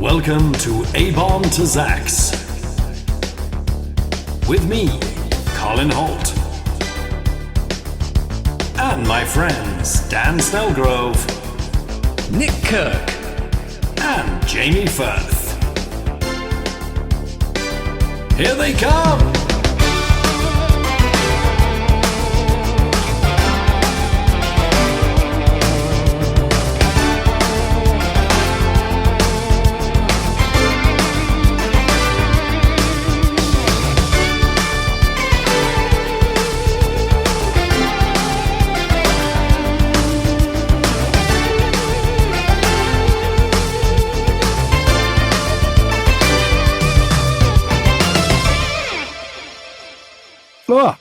Welcome to abombtozzzax. With me, Colin Holt. And my friends Dan Snellgrove, Nick Kirk, and Jamie Firth. Here they come! Oh,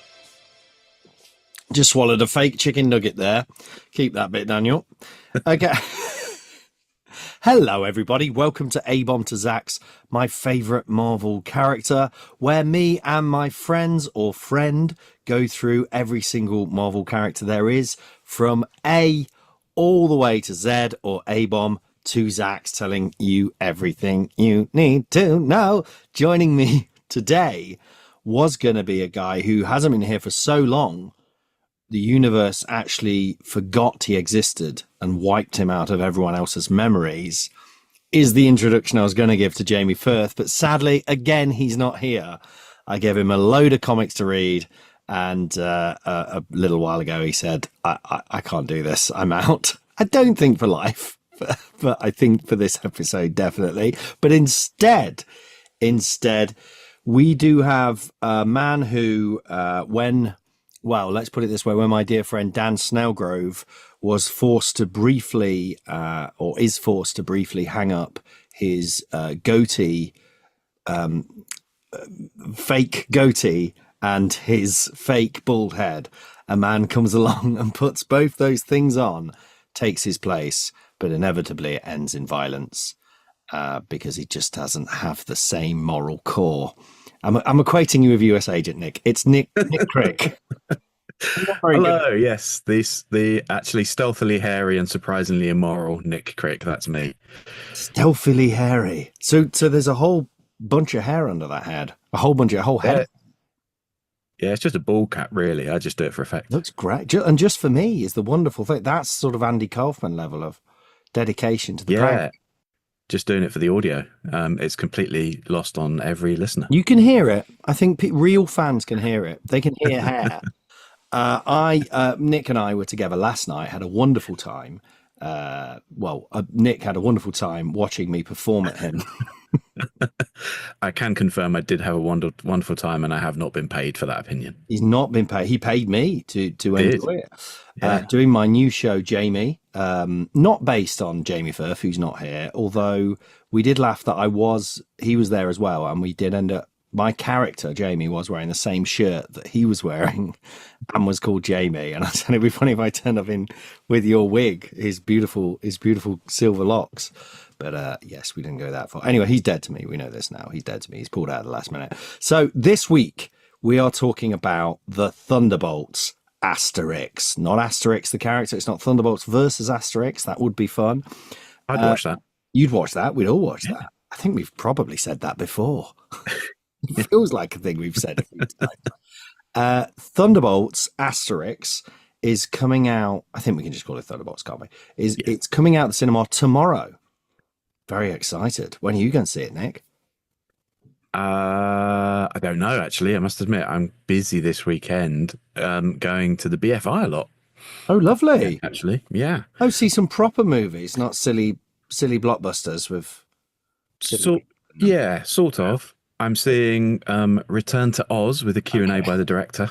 just swallowed a fake chicken nugget there. Keep that bit, Daniel. Okay. Hello, everybody. Welcome to abombtozzzax, my favourite Marvel character, where me and my friends or friend go through every single Marvel character there is, from A all the way to Z, or abomb to Zzzax, telling you everything you need to know. Joining me today was going to be a guy who hasn't been here for so long, the universe actually forgot he existed and wiped him out of everyone else's memories, is the introduction I was going to give to Jamie Firth. But sadly, again, he's not here. I gave him a load of comics to read, and a little while ago he said, I can't do this. I'm out. I don't think for life, but I think for this episode, definitely. But instead, we do have a man who, let's put it this way, when my dear friend Dan Snellgrove was forced to briefly, or is forced to briefly hang up his goatee, fake goatee, and his fake bald head, a man comes along and puts both those things on, takes his place, but inevitably it ends in violence. Because he just doesn't have the same moral core. I'm equating you with USAgent, Nick. It's Nick Crick. Hello, good. Yes, the actually stealthily hairy and surprisingly immoral Nick Crick. That's me. Stealthily hairy. So there's a whole bunch of hair under that head. A whole head. Yeah, it's just a ball cap, really. I just do it for effect. Looks great, and just for me is the wonderful thing. That's sort of Andy Kaufman level of dedication to the prank. Just doing it for the audio. It's completely lost on every listener. You can hear it. I think real fans can hear it. They can hear hair. Nick and I were together last night, had a wonderful time. Nick had a wonderful time watching me perform at him. I can confirm I did have a wonderful time, and I have not been paid for that opinion. He's not been paid. He paid me to enjoy it. Doing my new show, Jamie, not based on Jamie Firth, who's not here, although we did laugh that he was there as well, and we did end up, my character, Jamie, was wearing the same shirt that he was wearing and was called Jamie. And I said, it'd be funny if I turned up with your wig, his beautiful silver locks. But yes, we didn't go that far. Anyway, he's dead to me. We know this now. He's dead to me. He's pulled out at the last minute. So this week, we are talking about the Thunderbolts Asterix. Not Asterix, the character. It's not Thunderbolts versus Asterix. That would be fun. I'd watch that. You'd watch that. We'd all watch that. I think we've probably said that before. It feels like a thing we've said a few times. Thunderbolts Asterix is coming out. I think we can just call it Thunderbolts, can't we? It's coming out the cinema tomorrow. Very excited. When are you going to see it, Nick? I don't know, actually. I must admit, I'm busy this weekend going to the BFI a lot. Oh, lovely. Yeah, actually, yeah. Oh, see some proper movies, not silly blockbusters with... Sort of. I'm seeing Return to Oz with a Q&A by the director.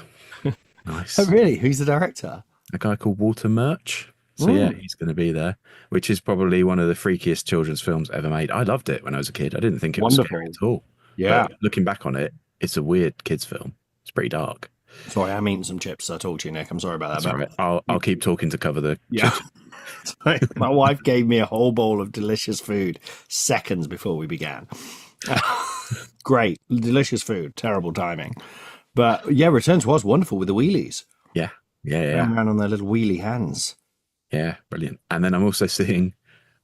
Nice. Oh, really? Who's the director? A guy called Walter Murch. So yeah, he's going to be there, which is probably one of the freakiest children's films ever made. I loved it when I was a kid. I didn't think it was scary at all. Yeah. But looking back on it, it's a weird kids film. It's pretty dark. Sorry, I'm eating some chips. I told you, Nick. I'm sorry about that. That's all right. I'll keep talking to cover the chips. Sorry, my wife gave me a whole bowl of delicious food seconds before we began. Great, delicious food. Terrible timing. But yeah, Return to Oz, wonderful with the wheelies. Yeah. Around on their little wheelie hands. Yeah, brilliant. And then I'm also seeing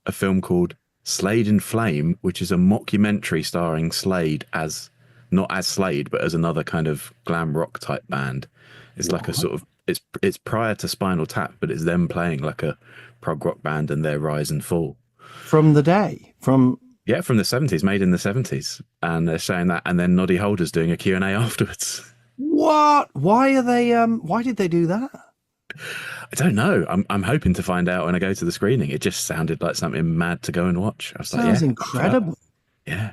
a film called Slade in Flame, which is a mockumentary starring Slade as not as Slade, but as another kind of glam rock type band. It's like a sort of it's prior to Spinal Tap, but it's them playing like a prog rock band and their rise and fall from the day from the 70s, made in the 70s, and they're saying that, and then Noddy Holder's doing a Q&A afterwards. What? Why are they? Why did they do that? I don't know. I'm hoping to find out when I go to the screening. It just sounded like something mad to go and watch. I was Sounds incredible. Yeah.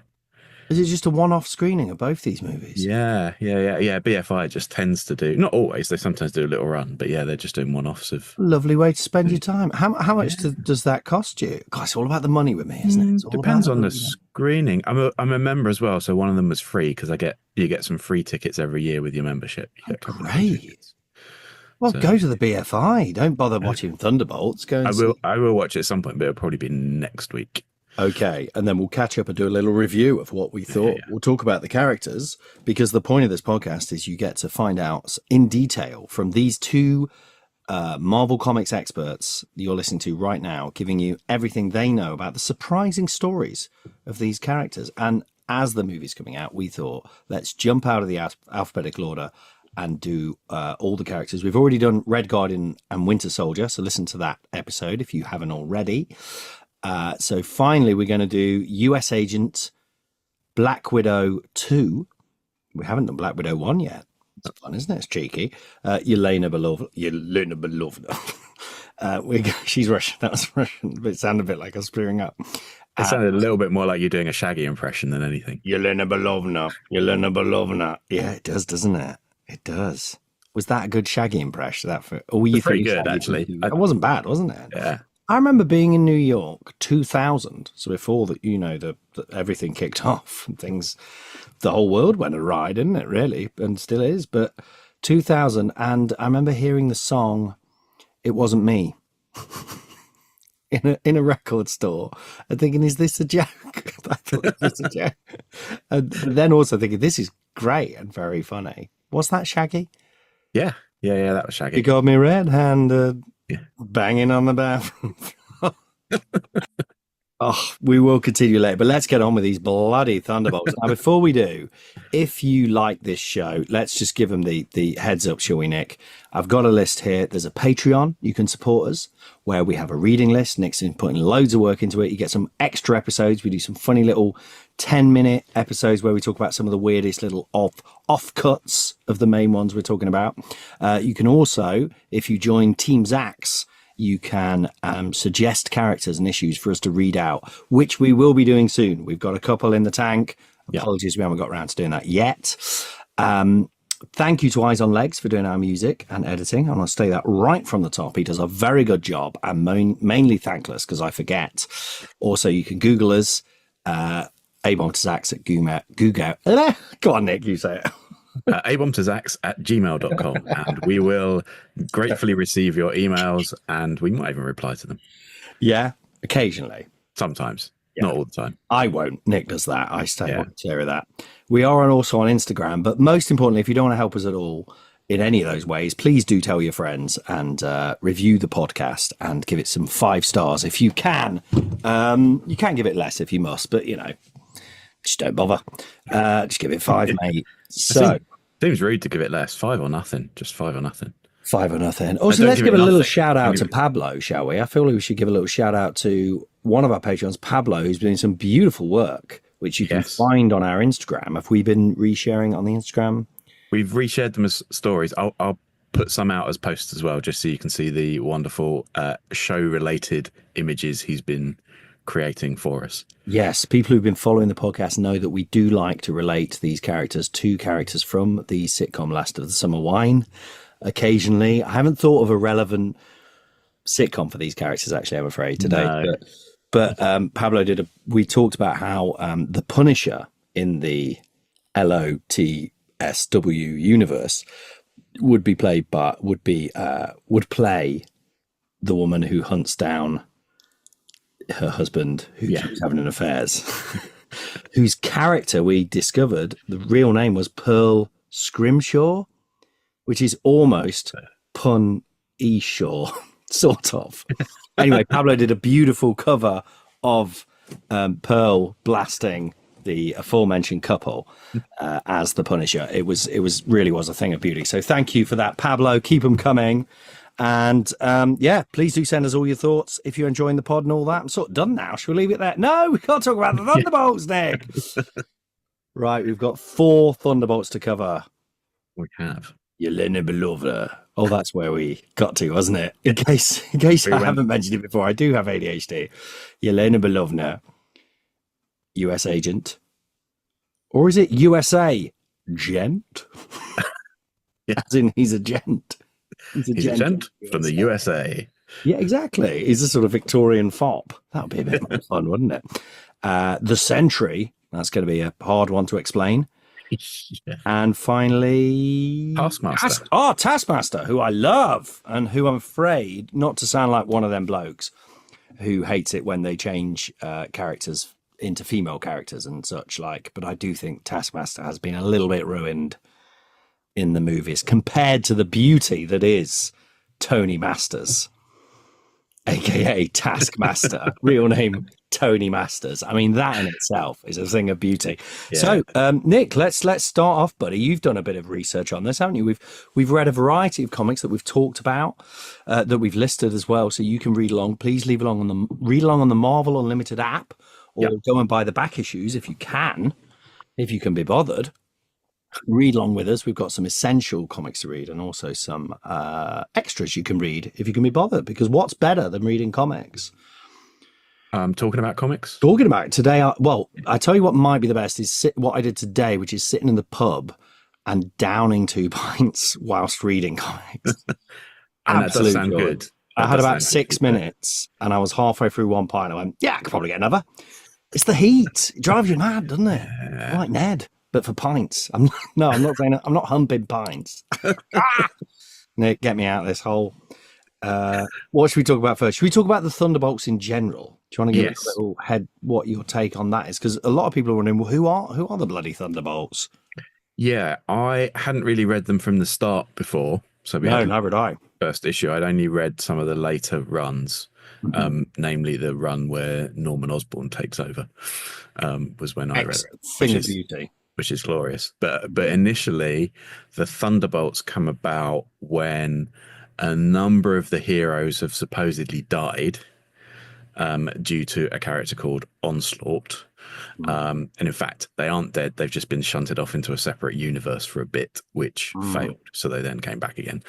Is it just a one-off screening of both these movies? Yeah. BFI just tends to do, not always, they sometimes do a little run, but yeah, they're just doing one-offs of. Lovely way to spend your time. How much does that cost you? God, it's all about the money with me, isn't it? It's all Depends on the screening. I'm a member as well, so one of them was free because you get some free tickets every year with your membership. You get great. Well, go to the BFI. Don't bother watching Thunderbolts. I will watch it at some point, but it'll probably be next week. Okay, and then we'll catch up and do a little review of what we thought. Yeah. We'll talk about the characters, because the point of this podcast is you get to find out in detail from these two Marvel Comics experts you're listening to right now, giving you everything they know about the surprising stories of these characters. And as the movie's coming out, we thought, let's jump out of the alphabetical order and do all the characters. We've already done Red Guardian and Winter Soldier, so listen to that episode if you haven't already. So finally, we're going to do USAgent, Black Widow 2. We haven't done Black Widow 1 yet. It's fun, isn't it? It's cheeky. Yelena Beloved. She's Russian. That was Russian, but it sounded a bit like I was clearing up. It sounded a little bit more like you're doing a Shaggy impression than anything. Yelena Belovna. Yeah, it does, doesn't it? It does. Was that a good Shaggy impression? Pretty good, actually. It wasn't bad, wasn't it? Yeah. I remember being in New York 2000, so before that, everything kicked off and the whole world went awry, didn't it? Really, and still is. But 2000, and I remember hearing the song "It Wasn't Me" in a record store, and thinking, "Is this a joke?" I thought it was a joke, and then also thinking, "This is great and very funny." Was that Shaggy? Yeah, that was Shaggy. You got me red-handed. Yeah. Banging on the bathroom. Oh, we will continue later, but let's get on with these bloody Thunderbolts. Now, before we do, if you like this show, let's just give them the heads up, shall we, Nick? I've got a list here. There's a Patreon you can support us, where we have a reading list. Nick's been putting loads of work into it. You get some extra episodes. We do some funny little 10-minute episodes where we talk about some of the weirdest little off-cuts of the main ones we're talking about. You can also, if you join Team Zzzax, you can suggest characters and issues for us to read out, which we will be doing soon. We've got a couple in the tank. Apologies, we haven't got around to doing that yet. Thank you to Eyes on Legs for doing our music and editing. I'm going to say that right from the top. He does a very good job, and mainly thankless because I forget. Also, you can Google us, abombtozzzax at Google. Go on, Nick, you say it. abombtozzzax@gmail.com, and we will gratefully receive your emails, and we might even reply to them. Yeah, occasionally. Sometimes, not all the time. I won't. Nick does that. I stay on clear of that. We are also on Instagram, but most importantly, if you don't want to help us at all in any of those ways, please do tell your friends and review the podcast and give it some 5 stars if you can. You can give it less if you must, but just don't bother. Just give it 5, mate. So seems rude to give it less. 5 or nothing. Just 5 or nothing. 5 or nothing. Also, let's give a little shout out to Pablo, shall we? I feel like we should give a little shout out to one of our patrons, Pablo, who's been doing some beautiful work, which you can find on our Instagram. Have we been resharing on the Instagram? We've reshared them as stories. I'll put some out as posts as well, just so you can see the wonderful show-related images he's been creating for us. Yes, people who've been following the podcast know that we do like to relate these characters to characters from the sitcom Last of the Summer Wine. Occasionally, I haven't thought of a relevant sitcom for these characters, actually, I'm afraid, today. No. But Pablo we talked about how the Punisher in the LOTSW universe would play the woman who hunts down her husband who keeps having an affairs, whose character we discovered the real name was Pearl Scrimshaw, which is almost Pun Eshaw, sort of. Anyway, Pablo did a beautiful cover of Pearl blasting the aforementioned couple as the Punisher. It really was a thing of beauty. So thank you for that, Pablo. Keep them coming. And yeah, please do send us all your thoughts if you're enjoying the pod and all that. I'm sort of done now. Shall we leave it there? No, we can't talk about the Thunderbolts, Nick. Right, we've got 4 Thunderbolts to cover. We have. Yelena Belovna. Oh, that's where we got to, wasn't it? In case I haven't mentioned it before, I do have ADHD. Yelena Belovna, USAgent. Or is it USA gent? Yeah. As in, he's a gent. He's a gent from the USA. Yeah, exactly. He's a sort of Victorian fop. That would be a bit more fun, wouldn't it? The Sentry. That's going to be a hard one to explain. Yeah. And finally, Taskmaster. Taskmaster, who I love and who I'm afraid, not to sound like one of them blokes who hates it when they change characters into female characters and such like, but I do think Taskmaster has been a little bit ruined in the movies compared to the beauty that is Tony Masters, aka Taskmaster, real name Tony Masters. I mean, that in itself is a thing of beauty. Yeah. So, Nick, let's start off, buddy. You've done a bit of research on this, haven't you? We've read a variety of comics that we've talked about, that we've listed as well, so you can read along. Please read along on the Marvel Unlimited app, or go and buy the back issues if you can be bothered. Read along with us. We've got some essential comics to read and also some extras you can read if you can be bothered, because what's better than reading comics? Talking about comics? Talking about it today. I tell you what might be the best is what I did today, which is sitting in the pub and downing 2 pints whilst reading comics. And that does sound good. I had about 6 minutes and I was halfway through 1 pint. I went, yeah, I could probably get another. It's the heat. It drives you mad, doesn't it? Yeah. I'm like Ned, but for pints. I'm not saying it. I'm not humping pints. Nick, get me out of this hole. What should we talk about first? Should we talk about the Thunderbolts in general? Do you want to give us a little what your take on that is? Because a lot of people are wondering, well, who are the bloody Thunderbolts? Yeah, I hadn't really read them from the start before. So never did I. First issue, I'd only read some of the later runs, namely the run where Norman Osborn takes over. Was when I read it. Thing of beauty. Which is glorious. But initially, the Thunderbolts come about when a number of the heroes have supposedly died due to a character called Onslaught. And in fact, they aren't dead. They've just been shunted off into a separate universe for a bit, which failed. So they then came back again.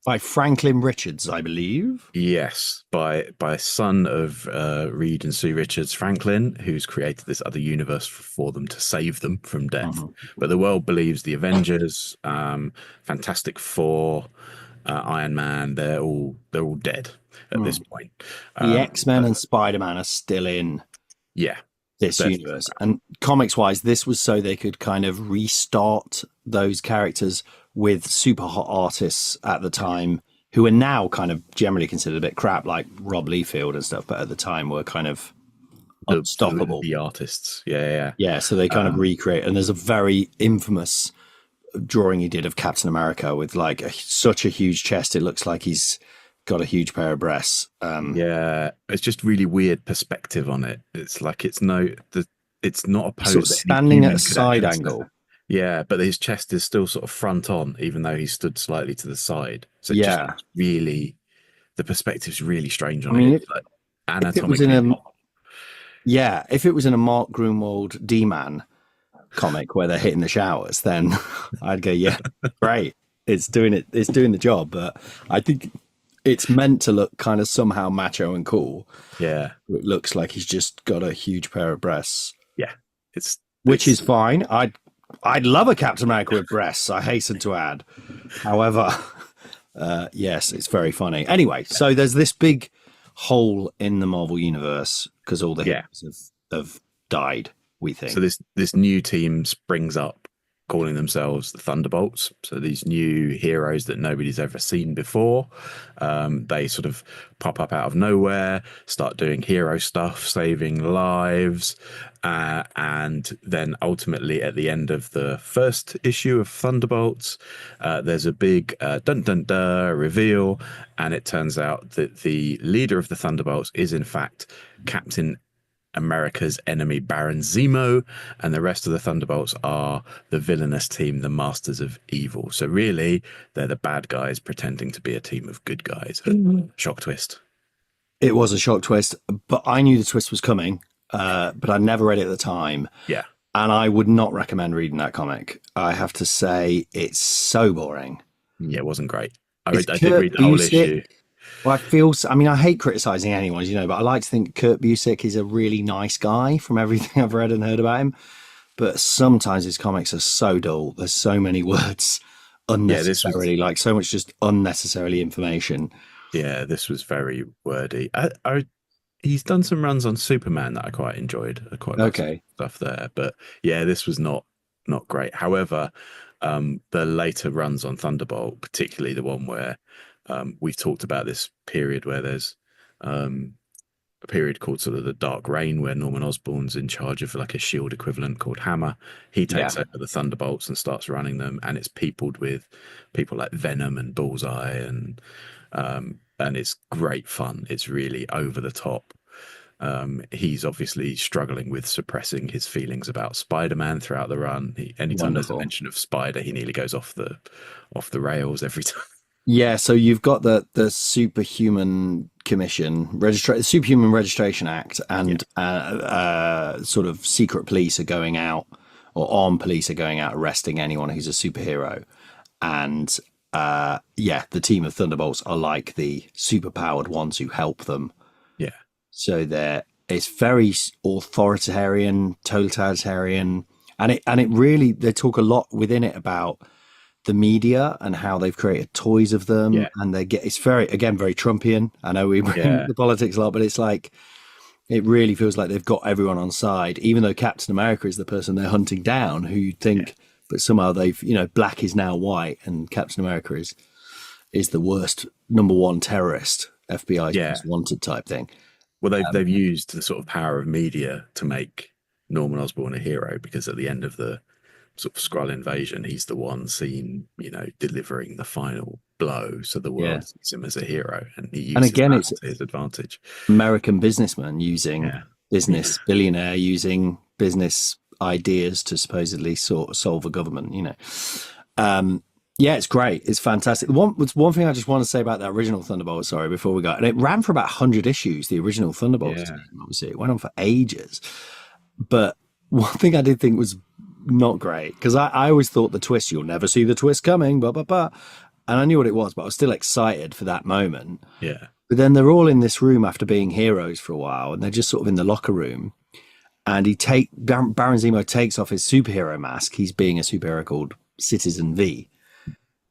By Franklin Richards, I believe. Yes, by son of Reed and Sue Richards, Franklin, who's created this other universe for them to save them from death. But the world believes the Avengers, Fantastic Four, Iron Man, they're all dead at this point. The X-Men and Spider-Man are still in this universe. And comics-wise, this was so they could kind of restart those characters with super hot artists at the time who are now kind of generally considered a bit crap, like Rob Liefeld and stuff, but at the time were kind of unstoppable. The artists. Yeah. Yeah, so they kind of recreate. And there's a very infamous drawing he did of Captain America with like such a huge chest. It looks like he's got a huge pair of breasts. Yeah, it's just really weird perspective on it. It's like it's not a pose. Sort of standing at a side angle. Yeah, but his chest is still sort of front on, even though he stood slightly to the side. So just really, the perspective's really strange on it. Like anatomically. If it was in a Mark Grunwald D-Man comic where they're hitting the showers, then I'd go, yeah, great. It's doing the job. But I think it's meant to look kind of somehow macho and cool. Yeah. It looks like he's just got a huge pair of breasts. Yeah. Which is fine. I'd love a Captain America with breasts, I hasten to add. However, yes, it's very funny. Anyway, so there's this big hole in the Marvel universe because all the heroes have died, we think. So this new team springs up, calling themselves the Thunderbolts. So these new heroes that nobody's ever seen before, they sort of pop up out of nowhere, start doing hero stuff, saving lives, and then ultimately at the end of the first issue of Thunderbolts, there's a big reveal, and it turns out that the leader of the Thunderbolts is in fact Captain America's enemy Baron Zemo, and the rest of the Thunderbolts are the villainous team, the Masters of Evil. So really, they're the bad guys pretending to be a team of good guys. Shock twist. It was a shock twist, but I knew the twist was coming, but I never read it at the time. Yeah. And I would not recommend reading that comic. I have to say, it's so boring. Yeah, it wasn't great. I did read the whole issue. Well, I hate criticizing anyone, as you know, but I like to think Kurt Busiek is a really nice guy from everything I've read and heard about him. But sometimes his comics are so dull. There's so many words unnecessarily, like so much just unnecessarily information. Yeah, this was very wordy. He's done some runs on Superman that I quite enjoyed. I quite liked some stuff there, but yeah, this was not great. However, the later runs on Thunderbolt, particularly the one where we've talked about this period where there's a period called sort of the Dark Reign, where Norman Osborn's in charge of like a shield equivalent called Hammer. He takes over the Thunderbolts and starts running them, and it's peopled with people like Venom and Bullseye, and it's great fun. It's really over the top. He's obviously struggling with suppressing his feelings about Spider-Man throughout the run. Anytime there's a mention of Spider, he nearly goes off the rails every time. Yeah, so you've got the Superhuman Commission, Superhuman Registration Act, and sort of secret police are going out, or armed police are going out arresting anyone who's a superhero. And the team of Thunderbolts are like the superpowered ones who help them. Yeah. So it's very authoritarian, totalitarian, and it really, they talk a lot within it about the media and how they've created toys of them, and it's very Trumpian. I know we bring the politics a lot, but it's like, it really feels like they've got everyone on side, even though Captain America is the person they're hunting down, who you think, but somehow they've, black is now white, and Captain America is the worst, number one terrorist, FBI most wanted type thing. Well, they've used the sort of power of media to make Norman Osborn a hero, because at the end of the sort of Skrull invasion, he's the one seen, delivering the final blow, so the world sees him as a hero, and he uses that to his advantage. American businessman using billionaire using business ideas to supposedly solve a government. It's great. It's fantastic. One thing I just want to say about that original Thunderbolt, sorry, before we go, and it ran for about 100 issues, the original Thunderbolts team, obviously. It went on for ages. But one thing I did think was not great, because I always thought the twist, you'll never see the twist coming, blah, blah, blah. And I knew what it was, but I was still excited for that moment. Yeah. But then they're all in this room after being heroes for a while, and they're just sort of in the locker room. And Baron Zemo takes off his superhero mask. He's being a superhero called Citizen V.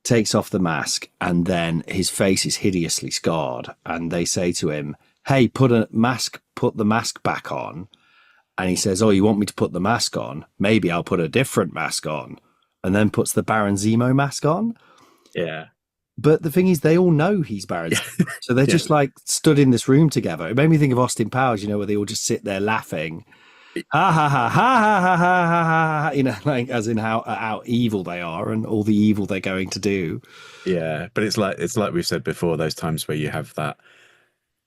Takes off the mask, and then his face is hideously scarred. And they say to him, "Hey, put the mask back on." And he says, "Oh, you want me to put the mask on? Maybe I'll put a different mask on." And then puts the Baron Zemo mask on. Yeah. But the thing is, they all know he's Baron Zemo. So they're just like stood in this room together. It made me think of Austin Powers, where they all just sit there laughing. Ha ha ha ha ha ha ha ha, like as in how evil they are and all the evil they're going to do. Yeah, but it's like we've said before, those times where you have that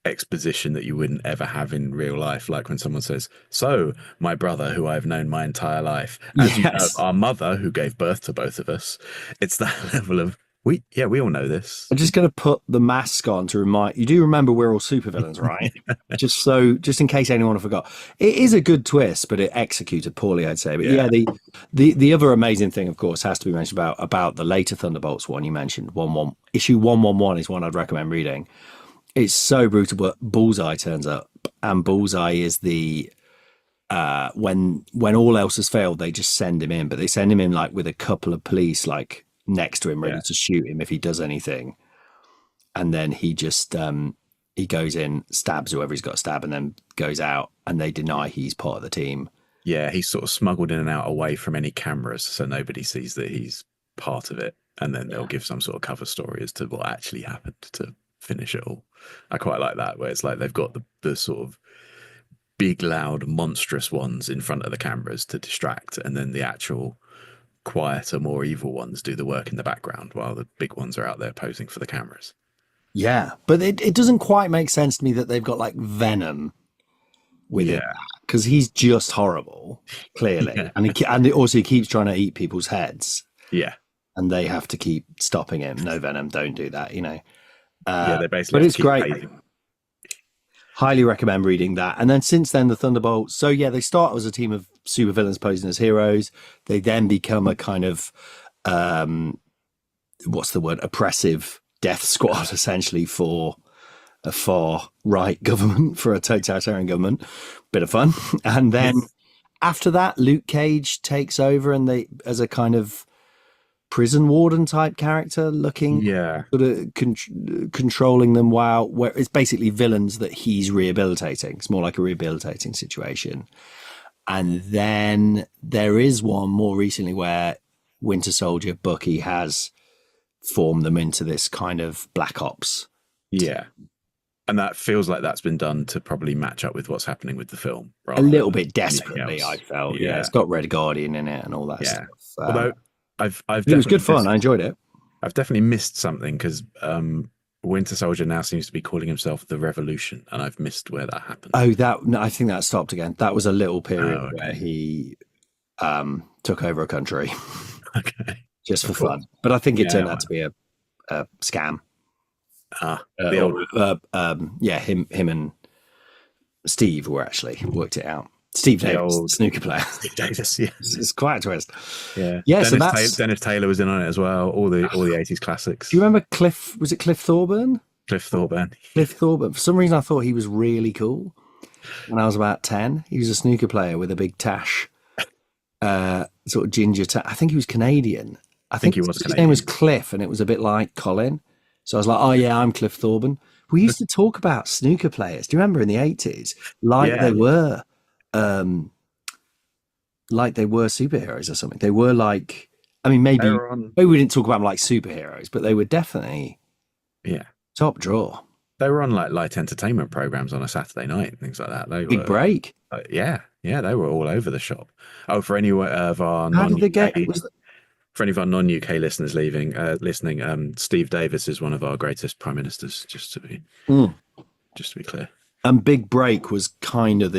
exposition that you wouldn't ever have in real life, like when someone says, "So my brother, who I've known my entire life, as you know, our mother who gave birth to both of us." It's that level of we all know this. I'm just going to put the mask on to remind you. Do remember we're all supervillains, right? just in case anyone forgot. It is a good twist, but it executed poorly, I'd say. But the other amazing thing, of course, has to be mentioned about the later Thunderbolts one you mentioned. Issue 111 is one I'd recommend reading. It's so brutal, but Bullseye turns up, and Bullseye is the when all else has failed, they just send him in, but they send him in like with a couple of police like next to him, ready to shoot him if he does anything. And then he just he goes in, stabs whoever he's got to stab, and then goes out, and they deny he's part of the team. Yeah, he's sort of smuggled in and out away from any cameras, so nobody sees that he's part of it, and then they'll give some sort of cover story as to what actually happened to finish it all. I quite like that, where it's like they've got the sort of big, loud, monstrous ones in front of the cameras to distract, and then the actual quieter, more evil ones do the work in the background while the big ones are out there posing for the cameras. Yeah, but it doesn't quite make sense to me that they've got like Venom within that, because he's just horrible, clearly, Yeah. and also he keeps trying to eat people's heads, Yeah. and they have to keep stopping him. No, Venom, don't do that. They basically. But have it's to keep great. pacing. Highly recommend reading that. And then since then, the Thunderbolts. So yeah, they start as a team of supervillains posing as heroes. They then become a kind of what's the word? Oppressive death squad, essentially, for a far right government, for a totalitarian government. Bit of fun. And then after that, Luke Cage takes over, and they, as a kind of prison warden type character, looking, sort of controlling them, where it's basically villains that he's rehabilitating. It's more like a rehabilitating situation. And then there is one more recently where Winter Soldier, Bucky, has formed them into this kind of Black Ops. Yeah. And that feels like that's been done to probably match up with what's happening with the film. A little bit desperately, I felt. Yeah. It's got Red Guardian in it and all that stuff. Although I've it was good fun. I enjoyed it. I've definitely missed something because Winter Soldier now seems to be calling himself the Revolution, and I've missed where that happened. I think that stopped again. That was a little period where he took over a country. Okay. Just for fun. But I think it turned out to be a scam. Him and Steve were actually worked it out. Steve Davis, snooker player. Steve Davis, yeah. It's quite a twist. Yeah. Dennis Taylor was in on it as well. All the 80s classics. Do you remember Cliff? Was it Cliff Thorburn? Cliff Thorburn. Cliff Thorburn. For some reason, I thought he was really cool when I was about 10. He was a snooker player with a big tash, sort of ginger tash. I think he was Canadian. I think he was Canadian. His name was Cliff, and it was a bit like Colin. So I was like, oh yeah, I'm Cliff Thorburn. We used to talk about snooker players. Do you remember in the 80s? They were superheroes or something. They were like, I mean, maybe we didn't talk about them like superheroes, but they were definitely top draw. They were on like light entertainment programs on a Saturday night and things like that. They Big Break. They were all over the shop. Oh, for any of our for any of our non-UK listeners listening, Steve Davis is one of our greatest prime ministers. Just to be clear. And Big Break was kind of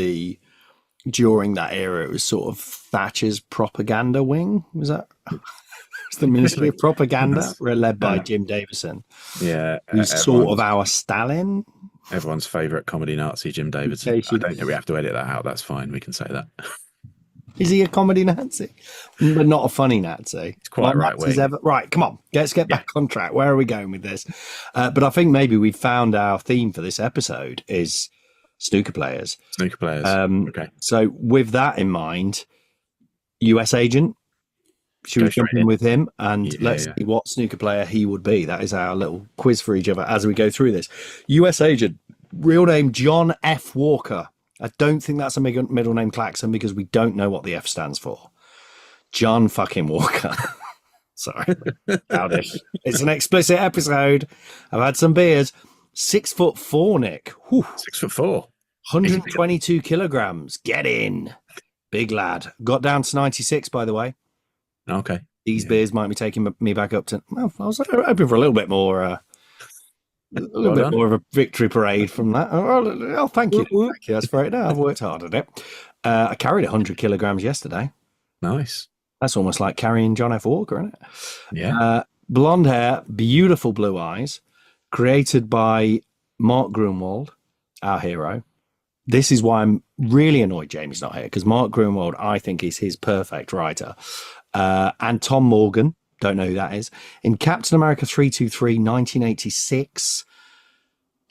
during that era, it was sort of Thatcher's propaganda wing. Was that? It was the Ministry of Propaganda, led by Jim Davison. Yeah. Who's sort of our Stalin. Everyone's favourite comedy Nazi, Jim Davison. I don't think we have to edit that out. That's fine. We can say that. Is he a comedy Nazi? But not a funny Nazi. It's quite right-wing. Right, come on. Let's get back on track. Where are we going with this? But I think maybe we found our theme for this episode is snooker players. Snooker players. Okay. So with that in mind, USAgent, should we jump in with him? And let's see what snooker player he would be. That is our little quiz for each other as we go through this. USAgent, real name John F. Walker. I don't think that's a middle name klaxon because we don't know what the F stands for. John fucking Walker. Sorry. Childish. It's an explicit episode. I've had some beers. 6'4", Nick. Whew. 6'4". 122 kilograms. Get in. Big lad. Got down to 96, by the way. Okay. These beers might be taking me back up to... Well, I was hoping for a little bit more... more of a victory parade from that. Oh, thank you. Thank you. That's great. No, I've worked hard at it. I carried 100 kilograms yesterday. Nice. That's almost like carrying John F. Walker, isn't it? Yeah. Blonde hair, beautiful blue eyes, created by Mark Grunwald, our hero. This is why I'm really annoyed Jamie's not here, because Mark Grunwald, I think, is his perfect writer. And Tom Morgan. Don't know who that is. In Captain America 323, 1986.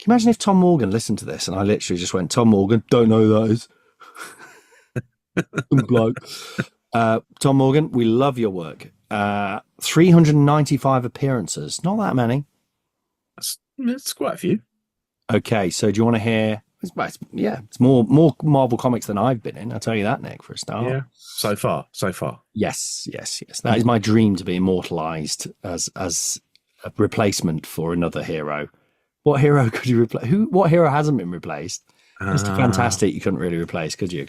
Can you imagine if Tom Morgan listened to this and I literally just went, Tom Morgan, don't know who that is. Bloke. Tom Morgan, we love your work. 395 appearances. Not that many. That's quite a few. Okay, so do you want to hear... It's more Marvel comics than I've been in. I'll tell you that, Nick, for a start. Yeah, so far. Yes. That is my dream, to be immortalized as a replacement for another hero. What hero could you replace? What hero hasn't been replaced? Mr. Fantastic, you couldn't really replace, could you?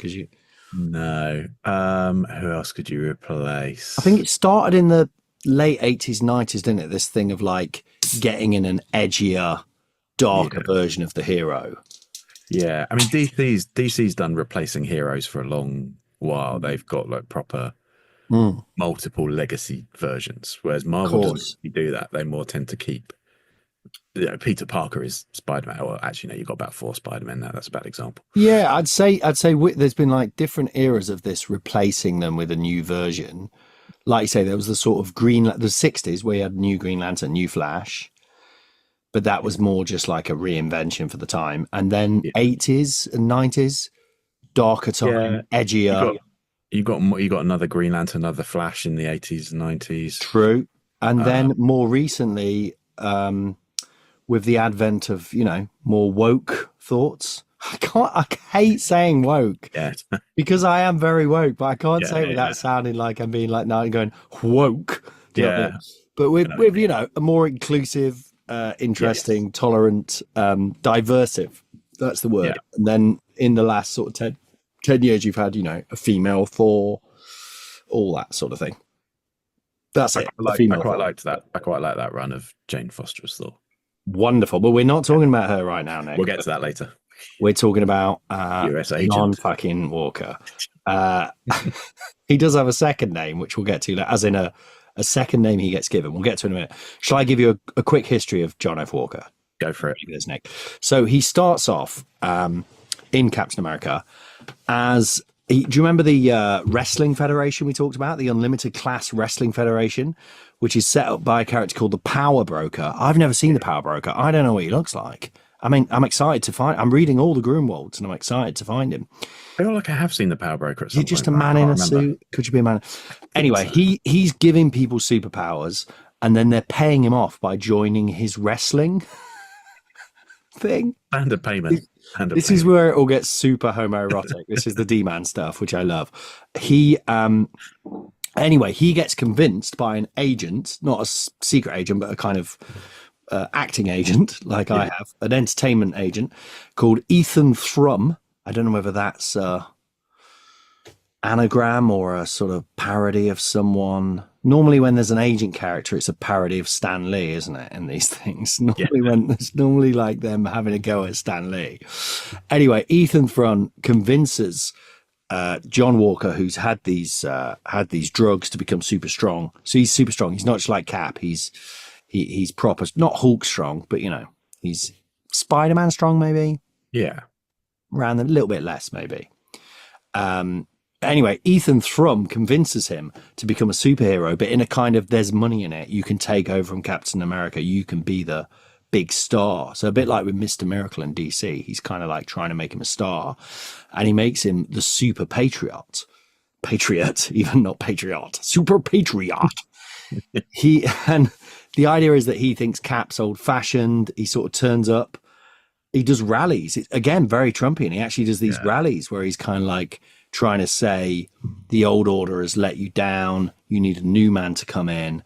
No. Who else could you replace? I think it started in the late 80s, 90s, didn't it? This thing of like getting in an edgier, darker version of the hero. Yeah, I mean DC's done replacing heroes for a long while. They've got like proper multiple legacy versions, whereas Marvel doesn't really do that. They more tend to keep. Peter Parker is Spider-Man. Or actually, no, you've got about 4 Spider-Men now. That's a bad example. Yeah, I'd say there's been like different eras of this replacing them with a new version. Like you say, there was the sort of the 60s where you had new Green Lantern, new Flash, but that was more just like a reinvention for the time. And then 80s and 90s, darker time, edgier. You got another Green Lantern, another Flash in the 80s and 90s. True. And then more recently, with the advent of, more woke thoughts. I hate saying woke because I am very woke, but I can't say it without sounding like I'm being like now and going woke. But with a more inclusive, interesting, tolerant, diversive. That's the word. Yeah. And then in the last sort of 10 years, you've had, a female Thor, all that sort of thing. That's it. I quite liked that. I quite like that run of Jane Foster as Thor. Wonderful. But we're not talking about her right now, Nick. We'll get to that later. We're talking about USAgent. non-fucking Walker. He does have a second name, which we'll get to, as in a second name he gets given. We'll get to in a minute. Shall I give you a quick history of John F. Walker? Go for it. Nick. So he starts off in Captain America as... Do you remember the wrestling federation we talked about? The Unlimited Class Wrestling Federation, which is set up by a character called the Power Broker. I've never seen the Power Broker. I don't know what he looks like. I mean, I'm excited to find... I'm reading all the Grunwalds and I'm excited to find him. I feel like I have seen the Power Broker at some You're just a man in a suit. Could you be a man? Anyway, he's giving people superpowers and then they're paying him off by joining his wrestling thing. Standard payment. This is where it all gets super homoerotic. This is the D-man stuff, which I love. Anyway, he gets convinced by an agent, not a secret agent, but a kind of acting agent, like I have, an entertainment agent called Ethan Thrum. I don't know whether that's anagram or a sort of parody of someone. Normally when there's an agent character, it's a parody of Stan Lee, isn't it, in these things? Normally like them having a go at Stan Lee. Anyway, Ethan Thrum convinces John Walker, who's had these drugs to become super strong. So he's super strong. He's not just like Cap. He's proper, not Hulk strong, but he's Spider-Man strong, maybe. Yeah. Around a little bit less, maybe. Anyway, Ethan Thrum convinces him to become a superhero, but in a kind of, there's money in it. You can take over from Captain America. You can be the big star. So a bit like with Mr. Miracle in DC, he's kind of like trying to make him a star, and he makes him the super patriot, even not patriot, super patriot. And the idea is that he thinks Cap's old fashioned. He sort of turns up. He does rallies. It's, again, very Trumpian. He actually does these rallies where he's kind of like trying to say the old order has let you down. You need a new man to come in.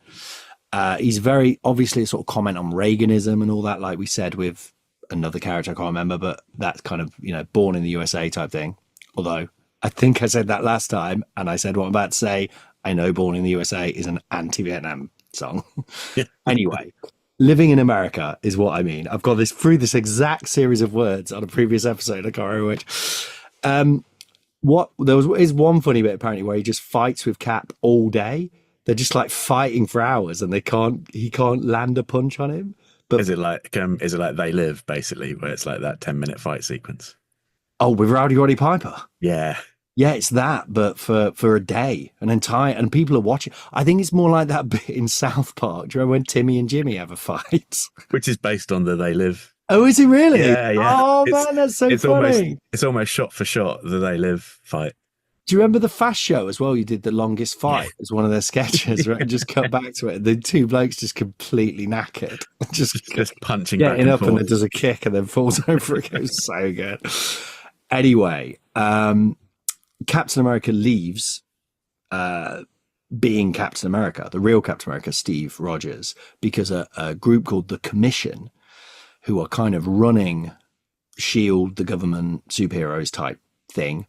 He's very obviously a sort of comment on Reaganism and all that, like we said with another character, I can't remember, but that's kind of, born in the USA type thing. Although I think I said that last time and I said what I'm about to say. I know Born in the USA is an anti-Vietnam song. Anyway, living in America is what I mean. I've got through this exact series of words on a previous episode. I can't remember which. There is one funny bit apparently where he just fights with Cap all day. They're just like fighting for hours and he can't land a punch on him. But is it like They Live, basically, where it's like that 10-minute fight sequence? Oh, with Roddy Piper. Yeah. Yeah, it's that, but for a day, and people are watching. I think it's more like that bit in South Park. Do you remember when Timmy and Jimmy have a fight? Which is based on the They Live. Oh, is it really? Yeah. Oh, man, that's so funny. It's almost shot for shot, the They Live fight. Do you remember the Fast Show as well? You did The Longest Fight as one of their sketches, right? And just cut back to it. The two blokes just completely knackered. Just punching back getting and up forth. And it does a kick and then falls over. It goes so good. Anyway, Captain America leaves being Captain America, the real Captain America, Steve Rogers, because a group called the Commission, who are kind of running SHIELD, the government superheroes type thing,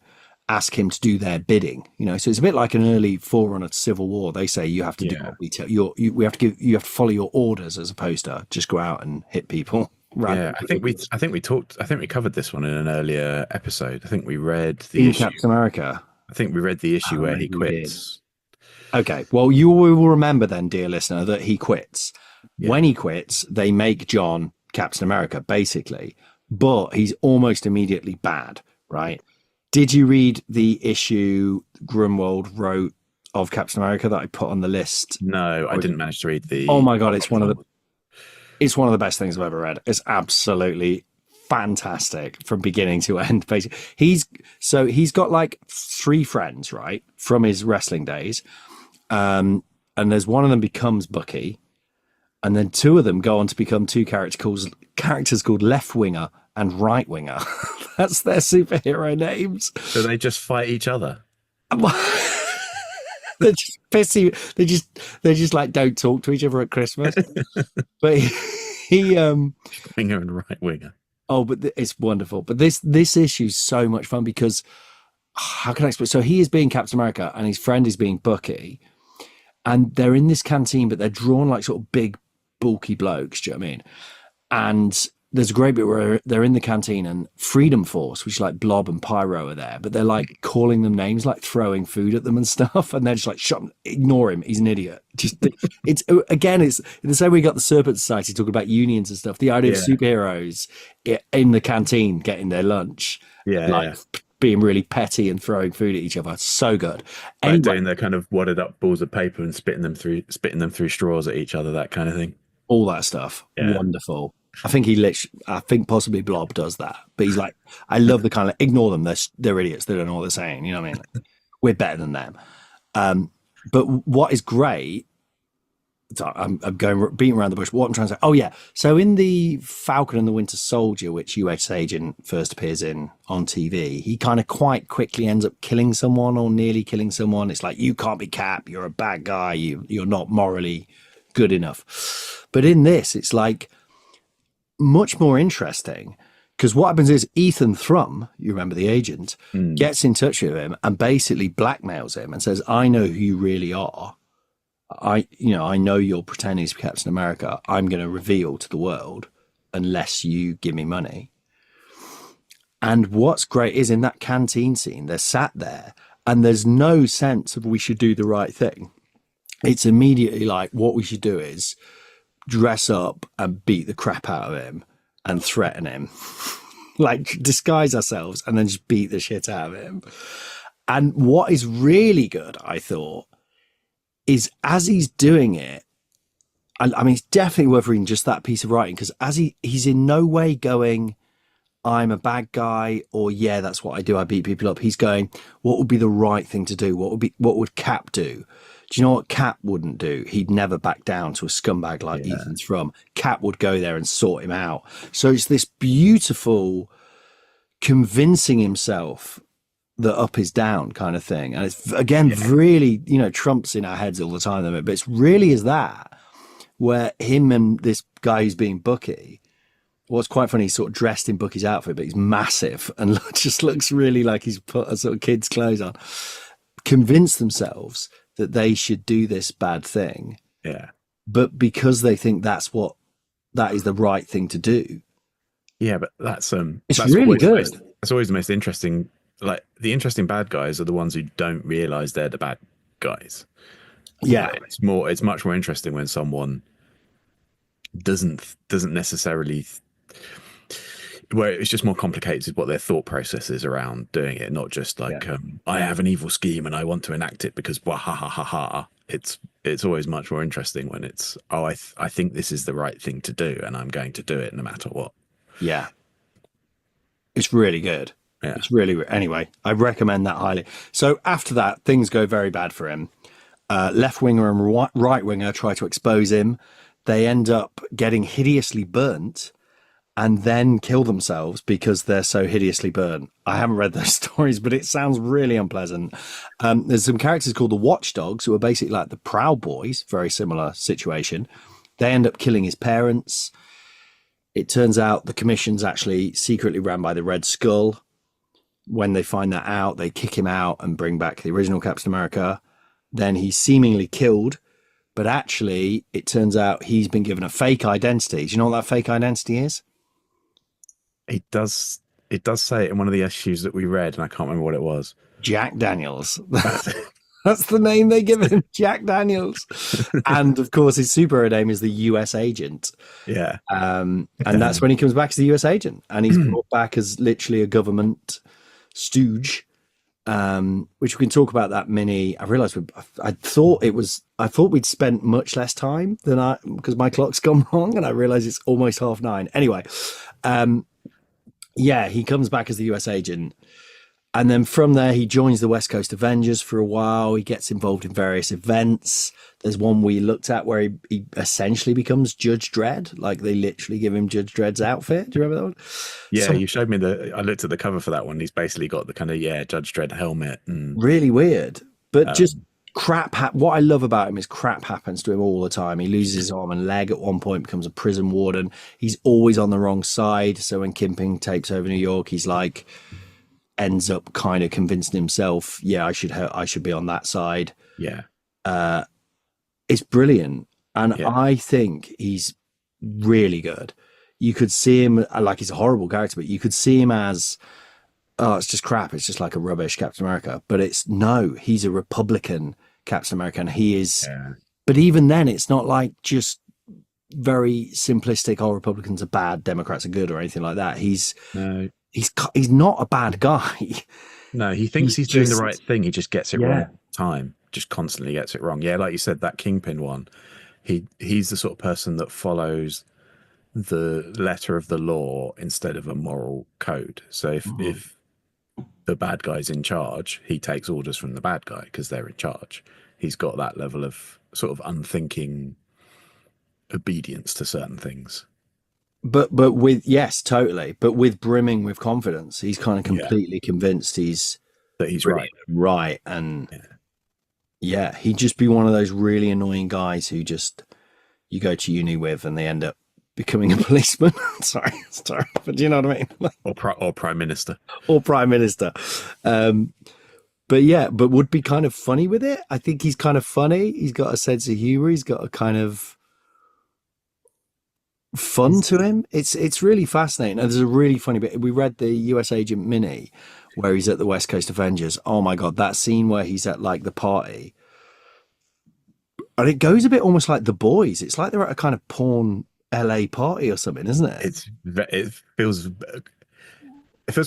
ask him to do their bidding. So it's a bit like an early forerunner to Civil War. They say you have to do what we tell you. You have to follow your orders as opposed to just go out and hit people. Yeah, I think we covered this one in an earlier episode. I think we read the in issue. Captain America. I think we read the issue where he maybe we did. quits. Okay, well, you will remember then, dear listener, that he quits. Yeah. When he quits, they make John Captain America, basically, but he's almost immediately bad, right? Did you read the issue Grunwald wrote of Captain America that I put on the list? No, I didn't manage to reid the. Oh my God, it's one of the best things I've ever read. It's absolutely fantastic from beginning to end. Basically, he's got like 3 friends, right, from his wrestling days, and there's one of them becomes Bucky, and then 2 of them go on to become 2 characters called Left Winger and Right Winger. That's their superhero names. So they just fight each other. They're just pissy. They just like don't talk to each other at Christmas. But he Winger and Right Winger. Oh, but it's wonderful. But this issue is so much fun because how can I explain? So he is being Captain America and his friend is being Bucky, and they're in this canteen, but they're drawn like sort of big, bulky blokes. Do you know what I mean? And there's a great bit where they're in the canteen and Freedom Force, which is like Blob and Pyro, are there, but they're like calling them names, like throwing food at them and stuff, and they're just like, shut him, ignore him, he's an idiot. Just it's the same way we got the Serpent Society talking about unions and stuff. The idea of superheroes in the canteen getting their lunch, being really petty and throwing food at each other, so good. Like doing their kind of wadded up balls of paper and spitting them through straws at each other, that kind of thing. All that stuff, wonderful. I think possibly Blob does that, but he's like, I love the kind of ignore them. They're idiots. They don't know what they're saying. You know what I mean? We're better than them. But what is great, I'm going beating around the bush. What I'm trying to say. Oh yeah. So in the Falcon and the Winter Soldier, which USAgent first appears in on TV, he kind of quite quickly ends up killing someone or nearly killing someone. It's like, you can't be Cap. You're a bad guy. You're not morally good enough. But in this, it's like, much more interesting, because what happens is Ethan Thrum, you remember the agent, gets in touch with him and basically blackmails him and says, I know who you really are. I know you're pretending to be Captain America. I'm going to reveal to the world unless you give me money. And what's great is in that canteen scene, they're sat there and there's no sense of we should do the right thing. It's immediately like, what we should do is dress up and beat the crap out of him and threaten him, like disguise ourselves and then just beat the shit out of him. And what is really good, I thought, is as he's doing it, I mean, it's definitely worth reading just that piece of writing, because as he's in no way going, I'm a bad guy, or yeah, that's what I do, I beat people up. He's going, what would be the right thing to do? What would Cap do? Do you know what Cap wouldn't do? He'd never back down to a scumbag like Ethan Thrum. Cap would go there and sort him out. So it's this beautiful convincing himself that up is down kind of thing. And it's, again, really, Trump's in our heads all the time, but it's really is that, where him and this guy who's being Bucky, what's quite funny, he's sort of dressed in Bucky's outfit, but he's massive and just looks really like he's put a sort of kid's clothes on, convince themselves that they should do this bad thing. Yeah. But because they think that is the right thing to do. Yeah, but that's it's really good. That's always the most interesting. Like, the interesting bad guys are the ones who don't realize they're the bad guys. Yeah. It's much more interesting when someone doesn't necessarily, where it's just more complicated what their thought process is around doing it, not just like I have an evil scheme and I want to enact it because ha ha ha ha. It's always much more interesting when it's I think this is the right thing to do and I'm going to do it no matter what. Yeah, it's really good. Yeah. It's really anyway. I recommend that highly. So after that, things go very bad for him. Left winger and right winger try to expose him. They end up getting hideously burnt and then kill themselves because they're so hideously burnt. I haven't read those stories, but it sounds really unpleasant. There's some characters called the Watchdogs who are basically like the Proud Boys, very similar situation. They end up killing his parents. It turns out the commission's actually secretly ran by the Red Skull. When they find that out, they kick him out and bring back the original Captain America. Then he's seemingly killed, but actually it turns out he's been given a fake identity. Do you know what that fake identity is? He does. It does say it in one of the issues that we read, and I can't remember what it was. Jack Daniels. That's it. That's the name they give him, Jack Daniels. And of course, his superhero name is the USAgent. Yeah. And that's when he comes back as the USAgent, and he's brought back as literally a government stooge. Which we can talk about that mini. I realized I thought we'd spent much less time than because my clock's gone wrong, and I realized it's almost 9:30. Anyway, yeah, he comes back as the USAgent. And then from there, he joins the West Coast Avengers for a while. He gets involved in various events. There's one we looked at where he essentially becomes Judge Dredd. Like, they literally give him Judge Dredd's outfit. Do you remember that one? Yeah, you showed me I looked at the cover for that one. He's basically got the kind of, Judge Dredd helmet. And, really weird. But just crap. What I love about him is crap happens to him all the time. He loses his arm and leg at one point, becomes a prison warden. He's always on the wrong side. So when Kingpin takes over New York, he's like... ends up kind of convincing himself, I should be on that side. Yeah. It's brilliant. And I think he's really good. You could see him, like, he's a horrible character, but you could see him as, it's just crap. It's just like a rubbish Captain America. But he's a Republican Captain America, and he is. Yeah. But even then, it's not like just very simplistic, Republicans are bad, Democrats are good, or anything like that. He's not a bad guy. No, he thinks he's doing the right thing. He just gets it wrong all the time. Just constantly gets it wrong. Yeah, like you said, that Kingpin one, he's the sort of person that follows the letter of the law instead of a moral code. So if the bad guy's in charge, he takes orders from the bad guy because they're in charge. He's got that level of sort of unthinking obedience to certain things. But with, yes, totally. But with brimming with confidence, he's kind of completely convinced that he's right. Right. And he'd just be one of those really annoying guys who just you go to uni with and they end up becoming a policeman. Sorry, but do you know what I mean? or prime minister. Or prime minister. But would be kind of funny with it. I think he's kind of funny. He's got a sense of humor. He's got a kind of fun to him. It's really fascinating. And there's a really funny bit. We read the USAgent mini where he's at the West Coast Avengers. Oh my God, that scene where he's at like the party. And it goes a bit almost like The Boys. It's like they're at a kind of porn LA party or something, isn't it? It feels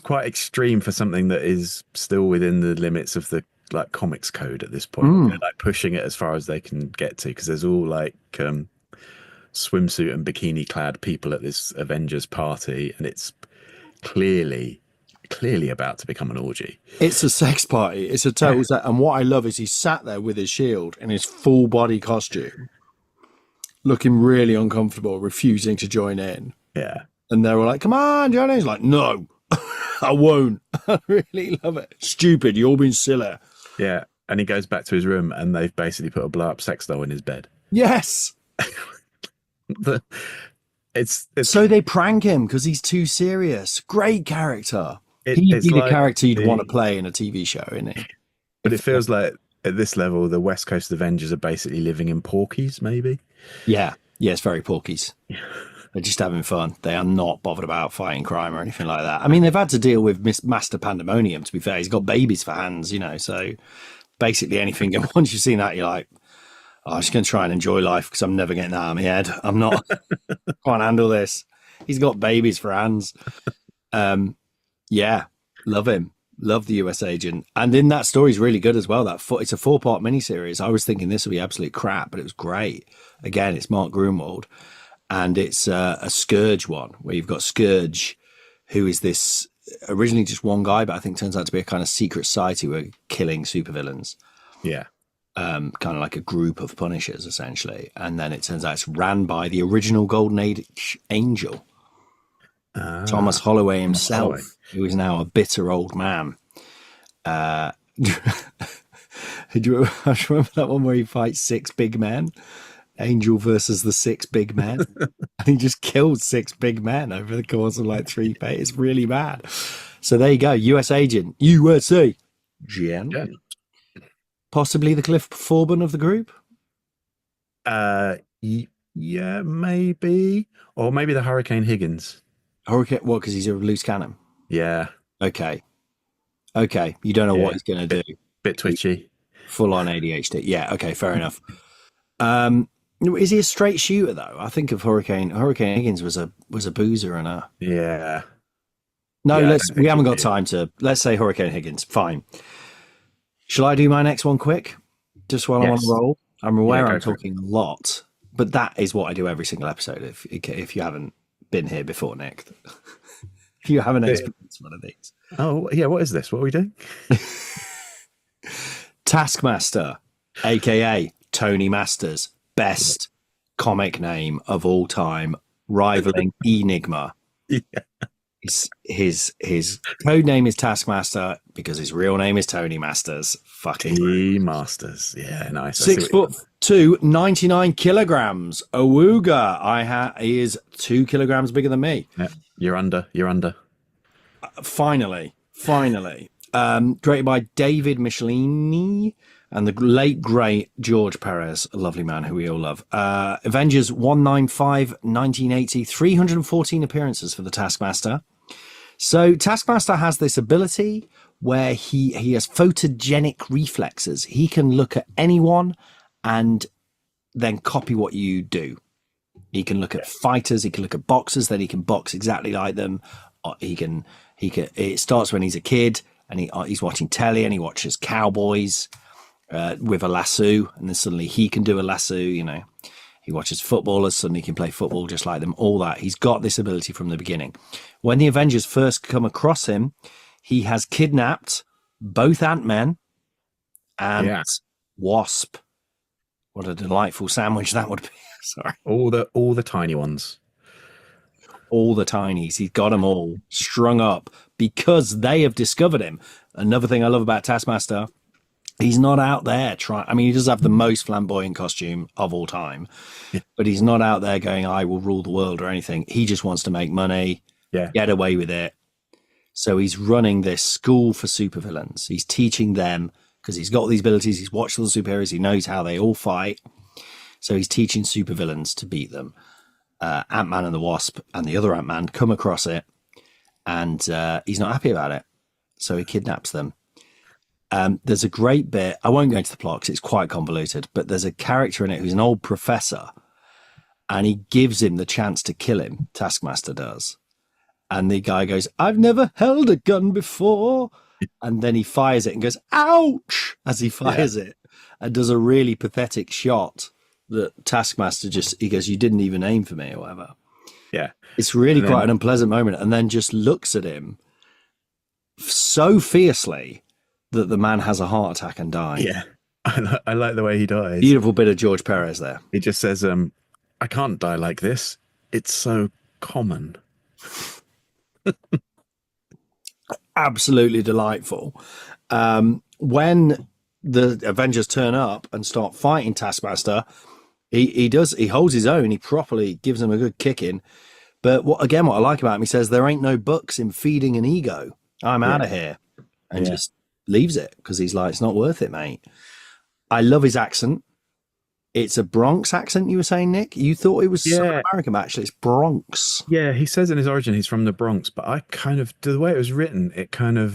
quite extreme for something that is still within the limits of the like comics code at this point. They're like pushing it as far as they can get to, because there's all like swimsuit and bikini clad people at this Avengers party, and it's clearly about to become an orgy. It's a sex party. It's a total sex. And what I love is he's sat there with his shield in his full body costume, looking really uncomfortable, refusing to join in. Yeah. And they were like, come on, join in. He's like, no, I won't. I really love it. Stupid, you're all being silly. Yeah. And he goes back to his room and they've basically put a blow up sex doll in his bed. Yes. It's so they prank him because he's too serious. Great character. He'd be the character you'd want to play in a TV show, isn't he? But it feels like at this level, the West Coast Avengers are basically living in Porky's, maybe. Yeah, it's very Porky's. They're just having fun. They are not bothered about fighting crime or anything like that. I mean, they've had to deal with Master Pandemonium, to be fair. He's got babies for hands, so basically anything. Once you've seen that, you're like, I'm just going to try and enjoy life because I'm never getting that out of my head. I'm not. Can't handle this. He's got babies for hands. Love him. Love the USAgent. And in that story is really good as well. It's a 4-part miniseries. I was thinking this would be absolute crap, but it was great. Again, it's Mark Gruenwald. And it's a Scourge one where you've got Scourge, who is this originally just one guy, but I think turns out to be a kind of secret society where killing supervillains. Yeah. Kind of like a group of Punishers, essentially. And then it turns out it's ran by the original Golden Age Angel, Thomas Holloway himself, who is now a bitter old man. Do you remember that one where he fights 6 big men? Angel versus the 6 big men. And he just killed 6 big men over the course of like 3 pages. It's really bad. So there you go. USAgent. USAgent. Yeah. Possibly the Cliff Forbin of the group? Yeah, maybe. Or maybe the Hurricane Higgins. Hurricane, what, because he's a loose cannon? Yeah. Okay. You don't know what he's going to do. Bit twitchy. Full on ADHD. Yeah, okay, fair enough. Is he a straight shooter, though? I think of Hurricane Higgins was a boozer and a... Yeah. No, Yeah, we haven't got time to... Let's say Hurricane Higgins. Fine. Shall I do my next one quick? Just while I'm on the roll? I'm aware I'm talking a lot, but that is what I do every single episode. If you haven't been here before, Nick, if you haven't experienced one of these. Oh yeah, what is this? What are we doing? Taskmaster, AKA Tony Masters, best comic name of all time, rivaling Enigma. Yeah. His code name is Taskmaster because his real name is Tony Masters. Fucking T Masters. Yeah, nice. 6'2", 99 kilograms. Awooga. He is 2 kilograms bigger than me. Yeah, you're under. Finally. Created by David Michelini and the late great George Perez, a lovely man who we all love. Avengers 195, 1980, 314 appearances for the Taskmaster. So Taskmaster has this ability where he has photogenic reflexes. He can look at anyone and then copy what you do. He can look at fighters, he can look at boxers, then he can box exactly like them. It starts when he's a kid and he's watching telly and he watches cowboys with a lasso, and then suddenly he can do a lasso. He watches footballers, suddenly he can play football just like them. All that, he's got this ability from the beginning. When the Avengers first come across him, he has kidnapped both Ant-Man and Wasp. What a delightful sandwich that would be. Sorry, all the tiny ones. All the tinies. He's got them all strung up because they have discovered him. Another thing I love about Taskmaster, he's not out there he does have the most flamboyant costume of all time, but he's not out there going, I will rule the world or anything. He just wants to make money, get away with it. So he's running this school for supervillains. He's teaching them because he's got these abilities. He's watched all the superheroes. He knows how they all fight. So he's teaching supervillains to beat them. Ant-Man and the Wasp and the other Ant-Man come across it, and he's not happy about it. So he kidnaps them. There's a great bit. I won't go into the plot because it's quite convoluted, but there's a character in it who's an old professor, and he gives him the chance to kill him. Taskmaster does. And the guy goes, I've never held a gun before. And then he fires it and goes, ouch, as he fires it, and does a really pathetic shot that Taskmaster he goes, you didn't even aim for me or whatever. Yeah. It's really quite an unpleasant moment. And then just looks at him so fiercely that the man has a heart attack and dies. Yeah. I like the way he dies. Beautiful bit of George Perez there. He just says, I can't die like this. It's so common. Absolutely delightful. When the Avengers turn up and start fighting Taskmaster, he holds his own. He properly gives them a good kicking. But what I like about him, he says there ain't no bucks in feeding an ego. I'm out of here, and just leaves it because he's like, it's not worth it, mate. I love his accent. It's a Bronx accent, you were saying, Nick? You thought it was South American, but actually it's Bronx. Yeah, he says in his origin he's from the Bronx, but I kind of, the way it was written, it kind of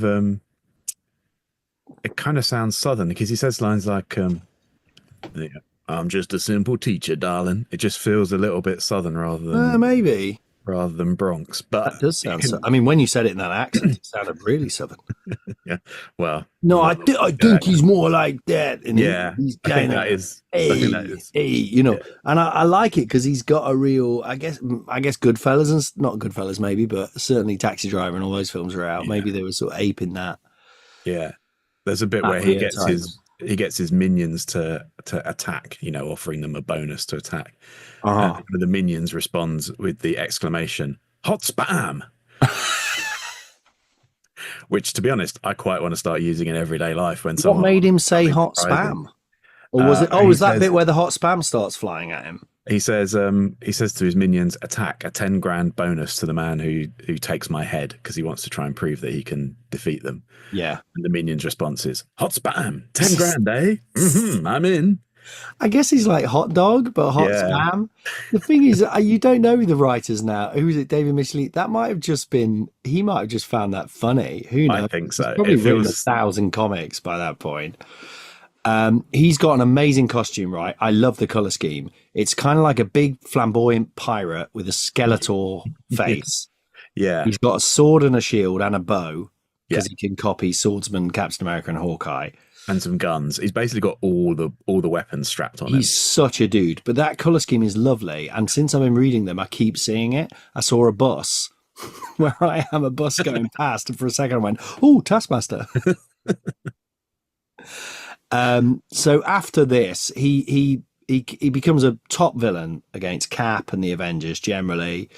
sounds Southern, because he says lines like, I'm just a simple teacher, darling. It just feels a little bit Southern rather than Bronx. But that does sound I mean, when you said it in that accent, it sounded really Southern. Yeah. Well, no, I think he's more like that. And he's kind of, that is, and I like it because he's got a real, I guess Goodfellas, and not Goodfellas maybe, but certainly Taxi Driver and all those films are out. Yeah. Maybe they were sort of aping that. Yeah. There's a bit where he gets his minions to attack, offering them a bonus to attack. The minions responds with the exclamation, hot spam. Which, to be honest, I quite want to start using in everyday life when someone... What made him say hot spam? Or was it? Was that bit where the hot spam starts flying at him? He says to his minions, attack, a 10 grand bonus to the man who takes my head, because he wants to try and prove that he can defeat them. Yeah. And the minions' response is, hot spam, 10 grand, eh? Mm-hmm, I'm in. I guess he's like hot dog, but hot Yeah. spam. The thing is, you don't know the writers now. Who is it? David Michelin? That might have just been. He might have just found that funny. Who knows? I think so. He's probably It written feels 1,000 comics by that point. He's got an amazing costume, right? I love the color scheme. It's kind of like a big flamboyant pirate with a Skeletor face. yeah. He's got a sword and a shield and a bow because Yeah. he can copy Swordsman, Captain America, and Hawkeye. And some guns. He's basically got all the weapons strapped on him. He's such a dude, but that color scheme is lovely. And since I've been reading them, I keep seeing it. I saw a bus where I am, a bus going past, and for a second I went, "Oh, Taskmaster." So after this, he becomes a top villain against Cap and the Avengers generally.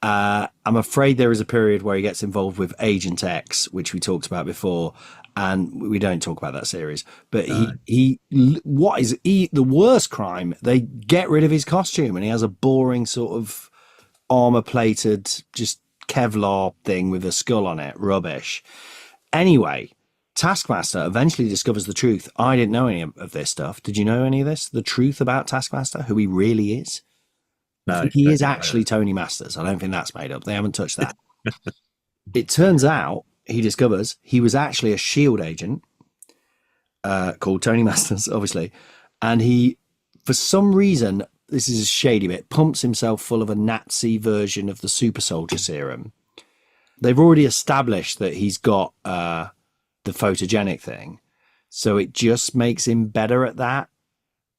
I'm afraid there is a period where he gets involved with Agent X, which we talked about before. And we don't talk about that series, but the worst crime? They get rid of his costume and he has a boring sort of armor plated, just Kevlar thing with a skull on it. Rubbish. Anyway, Taskmaster eventually discovers the truth. I didn't know any of this stuff. Did you know any of this? The truth about Taskmaster, who he really is? No, I think he is actually Tony Masters. I don't think that's made up. They haven't touched that. It turns out, he discovers he was actually a SHIELD agent called Tony Masters, obviously. And he, for some reason, this is a shady bit, pumps himself full of a Nazi version of the super soldier serum. They've already established that he's got the photogenic thing. So it just makes him better at that.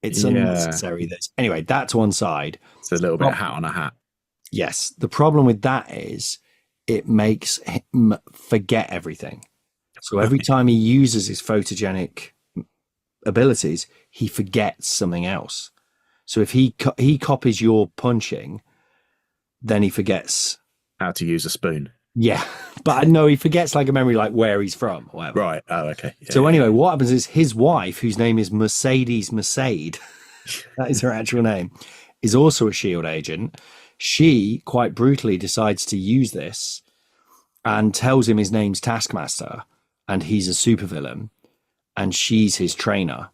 It's unnecessary. Anyway, that's one side. It's a little bit hat on a hat. Yes. The problem with that is it makes him forget everything. So every time he uses his photogenic abilities, he forgets something else. So if he copies your punching, then he forgets How to use a spoon. Yeah, but I know he forgets like a memory, like where he's from. Or whatever. Right. Oh, okay. Yeah, So anyway, what happens is his wife, whose name is Mercedes Mercedes, that is her actual name, is also a SHIELD agent. She quite brutally decides to use this and tells him his name's Taskmaster and he's a supervillain and she's his trainer.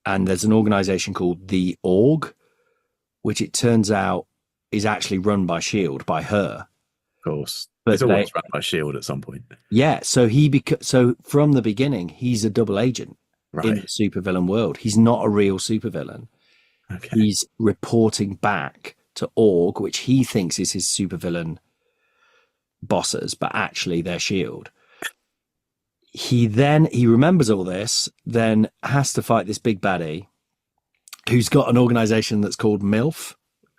And there's an organization called the Org, which it turns out is actually run by SHIELD, by her. Of course. But It's always run by SHIELD at some point. Yeah, so so from the beginning, he's a double agent in the supervillain world. He's not a real supervillain. Okay. He's reporting back to Org, which he thinks is his supervillain bosses, but actually they're SHIELD. He remembers all this, then has to fight this big baddie who's got an organization that's called MILF,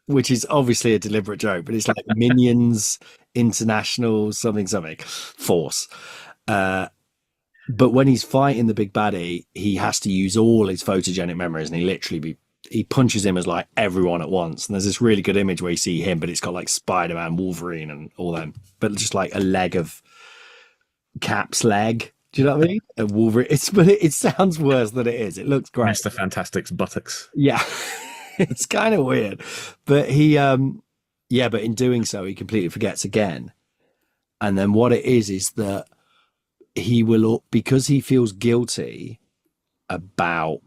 which is obviously a deliberate joke, but it's like Minions International something Force. But when he's fighting the big baddie, he has to use all his photogenic memories, and he punches him as like everyone at once. And there's this really good image where you see him, but it's got like Spider-Man, Wolverine, and all them, but just like a leg of Cap's leg. Do you know what I mean? A Wolverine. It sounds worse than it is. It looks great. Mr. Fantastic's buttocks. Yeah. It's kind of weird, but but in doing so, he completely forgets again. And then what it is that he will, because he feels guilty about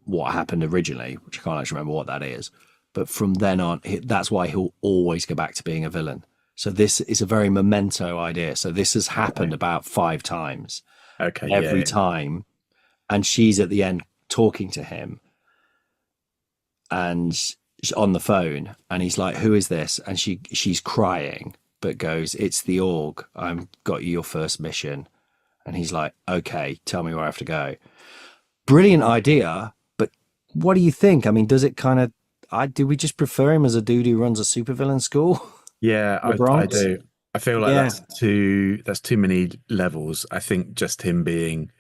what happened originally, which I can't actually remember what that is, but from then on, that's why he'll always go back to being a villain. So this is a very Memento idea. So this has happened about 5 times. Okay. Every time. And she's at the end talking to him and on the phone, and he's like, "Who is this?" And she's crying, but goes, "It's the Org. I've got you your first mission." And he's like, "Okay, tell me where I have to go." Brilliant idea, but what do you think? I mean, does it kind of, do we just prefer him as a dude who runs a supervillain school? Yeah, I do. I feel like that's too many levels. I think just him being,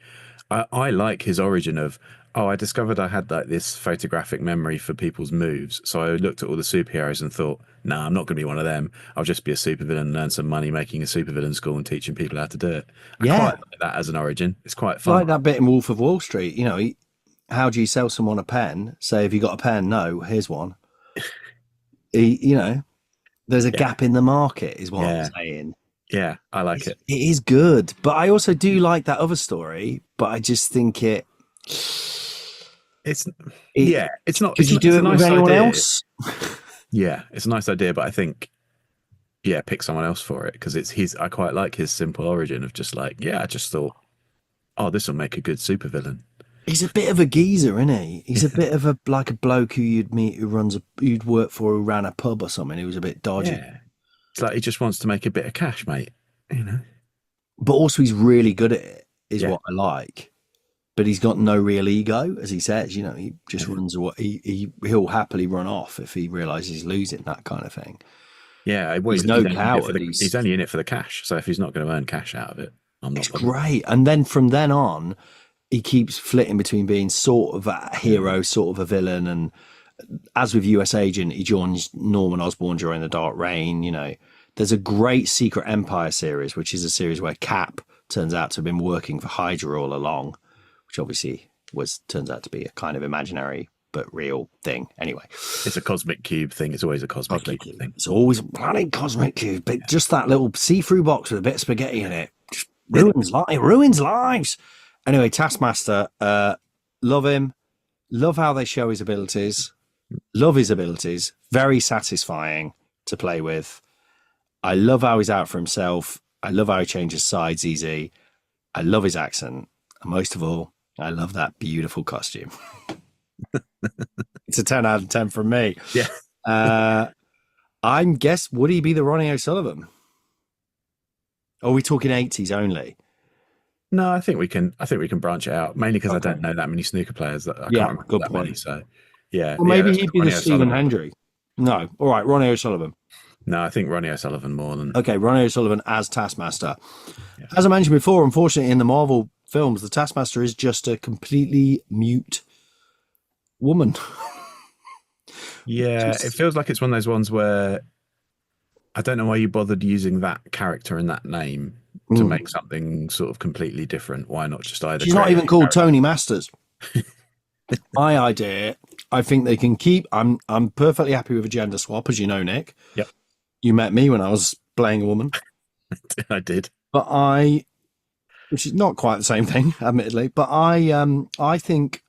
I like his origin of, I discovered I had like this photographic memory for people's moves. So I looked at all the superheroes and thought, nah, I'm not going to be one of them. I'll just be a supervillain and earn some money making a supervillain school and teaching people how to do it. I quite like that as an origin. It's quite fun. Like that bit in Wolf of Wall Street, you know, how do you sell someone a pen? Say, have you got a pen? No, here's one. There's a gap in the market is what I'm saying. Yeah, I like it. It is good. But I also do like that other story, but I just think it's It- yeah, it's not. Could It's, you not- do it's it a nice with anyone idea. else? Yeah, it's a nice idea, but I think pick someone else for it because it's his. I quite like his simple origin of just like, I just thought, oh, this will make a good supervillain. He's a bit of a geezer, isn't he? He's a bit of a bloke who you'd meet you'd work for who ran a pub or something. Who was a bit dodgy. Yeah, it's like he just wants to make a bit of cash, mate. But also he's really good at it, is Yeah. what I like. But he's got no real ego, as he says. He just runs away. He'll happily run off if he realizes he's losing, that kind of thing. Yeah, well, He's no coward. He's only in it for the cash. So if he's not going to earn cash out of it, I'm not. It's great. And then from then on, he keeps flitting between being sort of a hero, sort of a villain. And as with USAgent, he joins Norman Osborn during the Dark Reign. There's a great Secret Empire series, which is a series where Cap turns out to have been working for Hydra all along, which obviously turns out to be a kind of imaginary but real thing. Anyway, it's a cosmic cube thing. It's always a cosmic cube thing. It's always a bloody cosmic cube, but just that little see-through box with a bit of spaghetti in it just ruins lives. Anyway, Taskmaster, love him. Love how they show his abilities. Love his abilities. Very satisfying to play with. I love how he's out for himself. I love how he changes sides easy. I love his accent. And most of all, I love that beautiful costume. It's a 10 out of 10 from me. Yeah. Would he be the Ronnie O'Sullivan? Or are we talking 80s only? No, I think we can branch it out, mainly because I don't know that many snooker players that I can't remember good that point. many. So yeah. Well, maybe let's he'd pick be the Ronnie Stephen O'Sullivan. Hendry. No. All right, Ronnie O'Sullivan. No, I think Ronnie O'Sullivan more than. Okay, Ronnie O'Sullivan as Taskmaster. Yeah. As I mentioned before, unfortunately, in the Marvel films, the Taskmaster is just a completely mute woman. Yeah, it feels like it's one of those ones where I don't know why you bothered using that character and that name to make something sort of completely different. Why not just either? She's not even called Tony Masters. My idea, I think they can keep. I'm perfectly happy with a gender swap, as you know, Nick. Yep. You met me when I was playing a woman. I did. But which is not quite the same thing, admittedly. But I think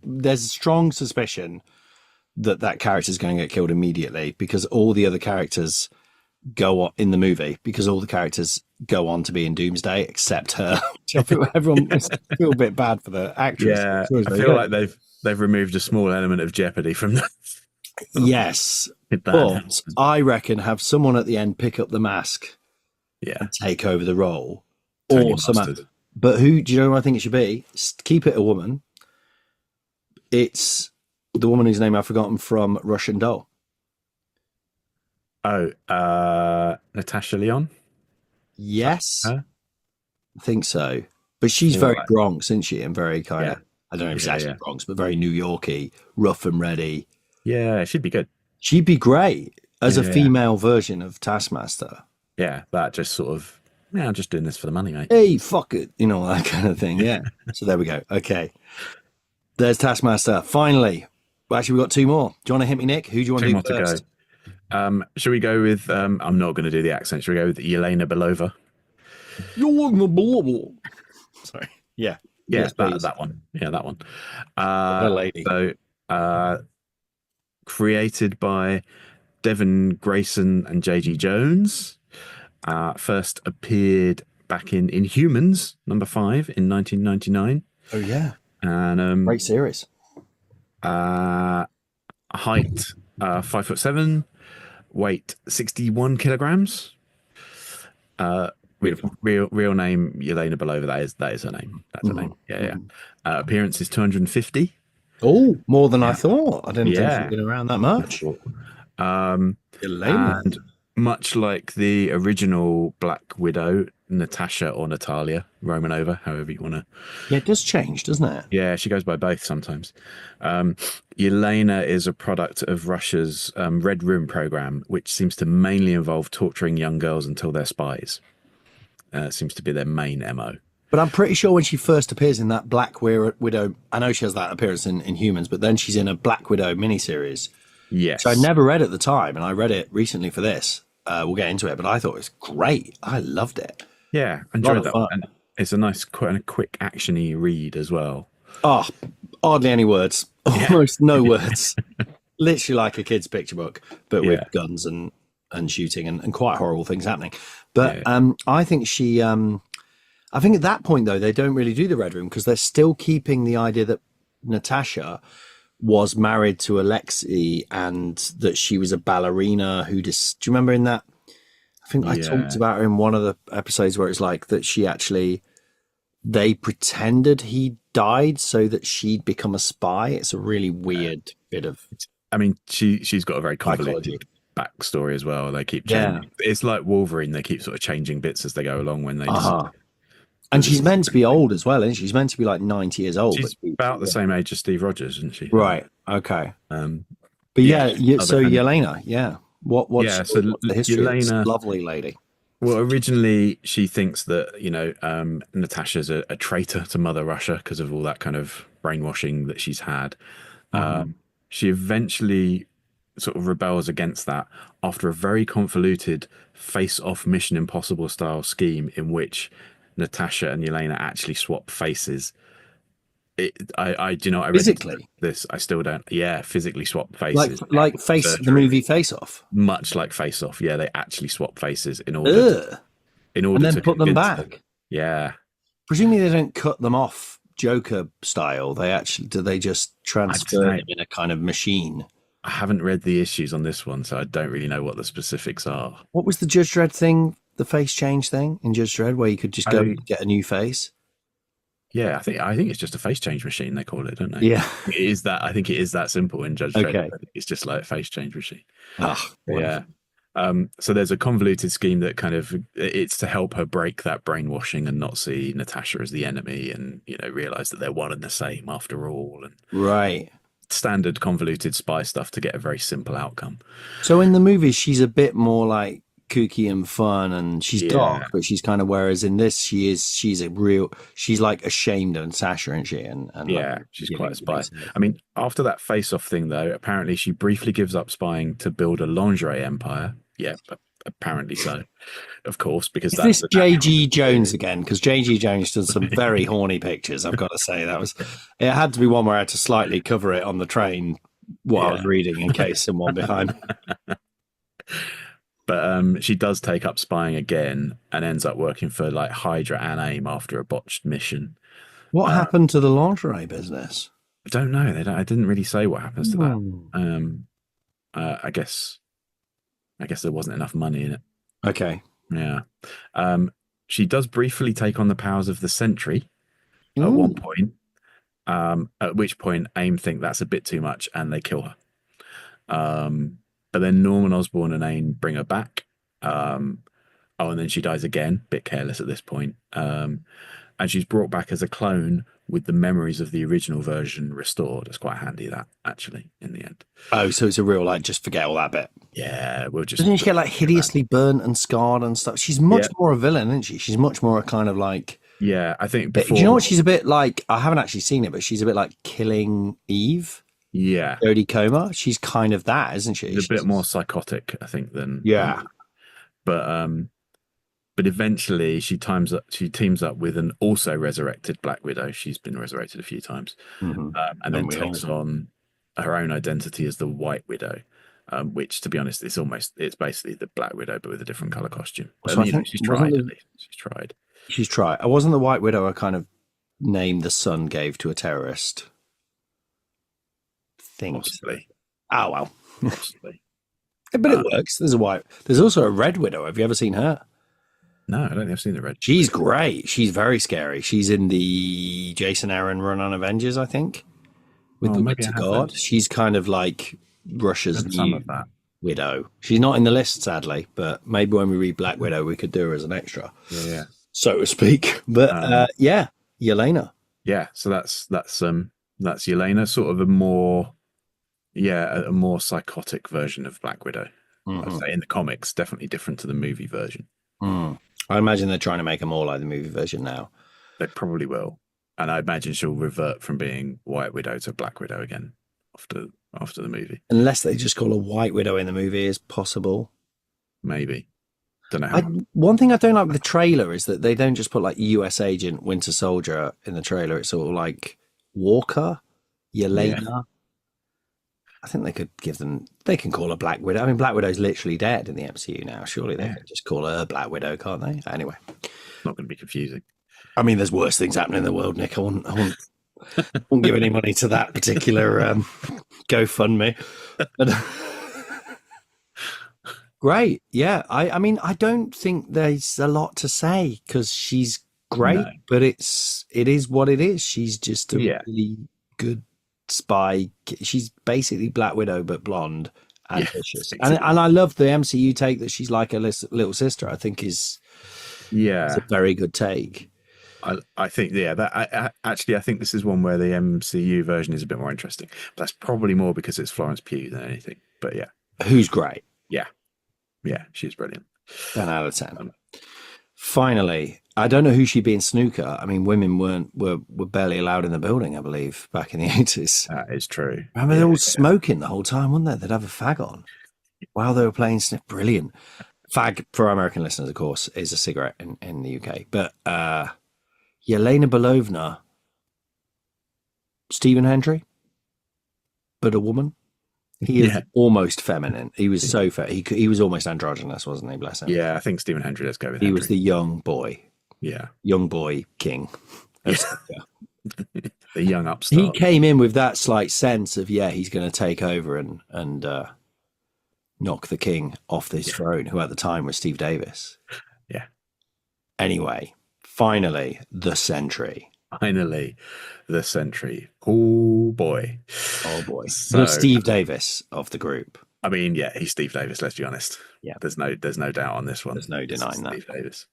there's a strong suspicion that character is going to get killed immediately because all the other characters go on in the movie because all the characters go on to be in Doomsday except her. Everyone feel a bit bad for the actress. Yeah, I feel like they've removed a small element of jeopardy from that. Yes, but I reckon have someone at the end pick up the mask, and take over the role, Tony or some. Masters. But who do you know? What I think it should be. Keep it a woman. It's the woman whose name I've forgotten from Russian Doll. Oh, Natasha Lyonne? Yes. Her? I think so. But she's very Bronx, isn't she? And very kind of, I don't know if she's actually Bronx, but very New Yorky, rough and ready. Yeah, she'd be good. She'd be great as a female version of Taskmaster. Yeah, that just sort of, I'm just doing this for the money, mate. Hey, fuck it. That kind of thing. Yeah. So there we go. Okay. There's Taskmaster. Finally. Well, actually, we've got two more. Do you want to hit me, Nick? Who do you want to do first? To go. Should we go with, I'm not going to do the accent. Should we go with Yelena Belova? Sorry. Yeah. Yeah, that one. Yeah, that one. The lady. So, created by Devin Grayson and J.G. Jones. First appeared back in Inhumans, number 5 in 1999. Oh, yeah. And great series. Height 5'7", weight 61 kilograms. Real name Yelena Belova. That is her name. That's her name. Yeah. Appearance is 250. Oh, more than I thought. I didn't think she'd been around that much. And much like the original Black Widow, Natasha or Natalia Romanova, however you want to. Yeah, it does change, doesn't it? Yeah, she goes by both sometimes. Yelena is a product of Russia's Red Room program, which seems to mainly involve torturing young girls until they're spies. Seems to be their main MO. But I'm pretty sure when she first appears in that Black Widow, I know she has that appearance in Humans, but then she's in a Black Widow miniseries. Yes. Which I never read at the time, and I read it recently for this. We'll get into it, but I thought it was great. I loved it. Yeah, enjoyed that one. And it's a nice, quite a quick, actiony read as well. Oh, hardly any words, almost no words. Literally like a kid's picture book, but with guns and shooting and quite horrible things happening. But I think I think at that point, though, they don't really do the Red Room because they're still keeping the idea that Natasha was married to Alexei and that she was a ballerina who just, do you remember in that? I think I talked about her in one of the episodes where it's like that they pretended he died so that she'd become a spy. It's a really weird bit of... I mean, she's got a very convoluted backstory as well. They keep changing. It's like Wolverine. They keep sort of changing bits as they go along when they And she's meant to be old as well, isn't she? She's meant to be like 90 years old. She's about the same age as Steve Rogers, isn't she? Right. Okay. But so Yelena, what's the history of this lovely lady? Well, originally she thinks that, Natasha's a traitor to Mother Russia because of all that kind of brainwashing that she's had. She eventually sort of rebels against that after a very convoluted face-off Mission Impossible style scheme in which Natasha and Yelena actually swap faces. I do not physically this. I still don't. Yeah, physically swap faces. Like the movie Face Off. Much like Face Off. Yeah, they actually swap faces in order and then to put them back. Yeah. Presumably they don't cut them off Joker style. Do they just transfer them in a kind of machine? I haven't read the issues on this one, so I don't really know what the specifics are. What was the Judge Dredd thing? The face change thing in Judge Dredd, where you could just go and get a new face. Yeah, I think it's just a face change machine. They call it, don't they? Yeah, it is that. I think it is that simple in Judge Dredd. It's just like a face change machine. Yeah. So there's a convoluted scheme that kind of it's to help her break that brainwashing and not see Natasha as the enemy, and realize that they're one and the same after all. And standard convoluted spy stuff to get a very simple outcome. So in the movie, she's a bit more like kooky and fun, and she's dark, but she's kind of, whereas in this she's like ashamed of Natasha, isn't she? And she's quite a spy. I mean, after that face-off thing though, apparently she briefly gives up spying to build a lingerie empire. Yeah, apparently so, of course, because that's this J.G. Jones again, because J.G. Jones does some very horny pictures. I've got to say it had to be one where I had to slightly cover it on the train while I was reading in case someone behind me. But she does take up spying again and ends up working for like Hydra and AIM after a botched mission. What happened to the lingerie business? I don't know. I didn't really say what happens to that. I guess there wasn't enough money in it. Okay. Yeah. She does briefly take on the powers of the Sentry at one point, at which point AIM think that's a bit too much and they kill her. But then Norman Osborn and AIM bring her back. And then she dies again, bit careless at this point. And she's brought back as a clone with the memories of the original version restored. It's quite handy, that, actually, in the end. Oh, so it's a real, just forget all that bit. Yeah, we'll just... Doesn't she get, hideously burnt and scarred and stuff? She's much more a villain, isn't she? She's much more a kind of, Yeah, I think before... Do you know what she's a bit like? I haven't actually seen it, but she's a bit like Killing Eve. Yeah. Jodie Comer. She's kind of that, isn't she? She's a bit more psychotic, I think, than... Yeah. But eventually she teams up with an also resurrected Black Widow. She's been resurrected a few times. And then takes on her own identity as the White Widow, which, to be honest, it's basically the Black Widow, but with a different color costume. So I think she's tried, at least. She's tried. Wasn't the White Widow a kind of name the Sun gave to a terrorist? Possibly. Oh, well. Possibly. But it works. There's also a Red Widow. Have you ever seen her? No, I don't think I've seen the Red. She's great. She's very scary. She's in the Jason Aaron run on Avengers, I think, with the Winter Guard. She's kind of like Russia's new Widow. She's not in the list, sadly, but maybe when we read Black Widow, we could do her as an extra, so to speak. But Yelena. Yeah, so that's Yelena, sort of a more psychotic version of Black Widow. I'd say in the comics, definitely different to the movie version. I imagine they're trying to make her more like the movie version now. They probably will, and I imagine she'll revert from being White Widow to Black Widow again after the movie, unless they just call her White Widow in the movie, is possible. Maybe. Don't know how. One thing I don't like with the trailer is that they don't just put USAgent, Winter Soldier in the trailer. It's all like Walker. Yelena. I think they could give them. They can call her Black Widow. I mean, Black Widow's literally dead in the MCU now. Surely they can just call her Black Widow, can't they? Anyway, Not going to be confusing. I mean, there's worse things happening in the world, Nick. I won't give any money to that particular GoFundMe. But, great, yeah. I mean, I don't think there's a lot to say because she's great, but it is what it is. She's just a really good spy. She's basically Black Widow but blonde and vicious. And I love the MCU take that she's like a little sister. I think is a very good take. I think that I think this is one where the MCU version is a bit more interesting. But that's probably more because it's Florence Pugh than anything. But yeah, who's great? Yeah, she's brilliant. 10 out of 10. Finally, I don't know who she'd be in snooker. I mean, women were barely allowed in the building, I believe, back in the 80s. That is true. I mean, they're all smoking the whole time, weren't they? They'd have a fag on while they were playing snooker. Brilliant. Fag, for our American listeners, of course, is a cigarette in the UK. But Yelena Belovna, Stephen Hendry, but a woman. He is almost feminine. He was so fair. He was almost androgynous, wasn't he? Bless him. Yeah, I think Stephen Hendry. Let's go with. He was the young boy. Yeah, young boy king. The young upstart. He came in with that slight sense of he's going to take over and knock the king off this throne, who at the time was Steve Davis. Yeah. Anyway, finally, the Sentry. Finally, the Sentry. Oh boy. So, the Steve Davis of the group. I mean, he's Steve Davis. Let's be honest. Yeah, there's no doubt on this one. There's no denying that. Steve Davis.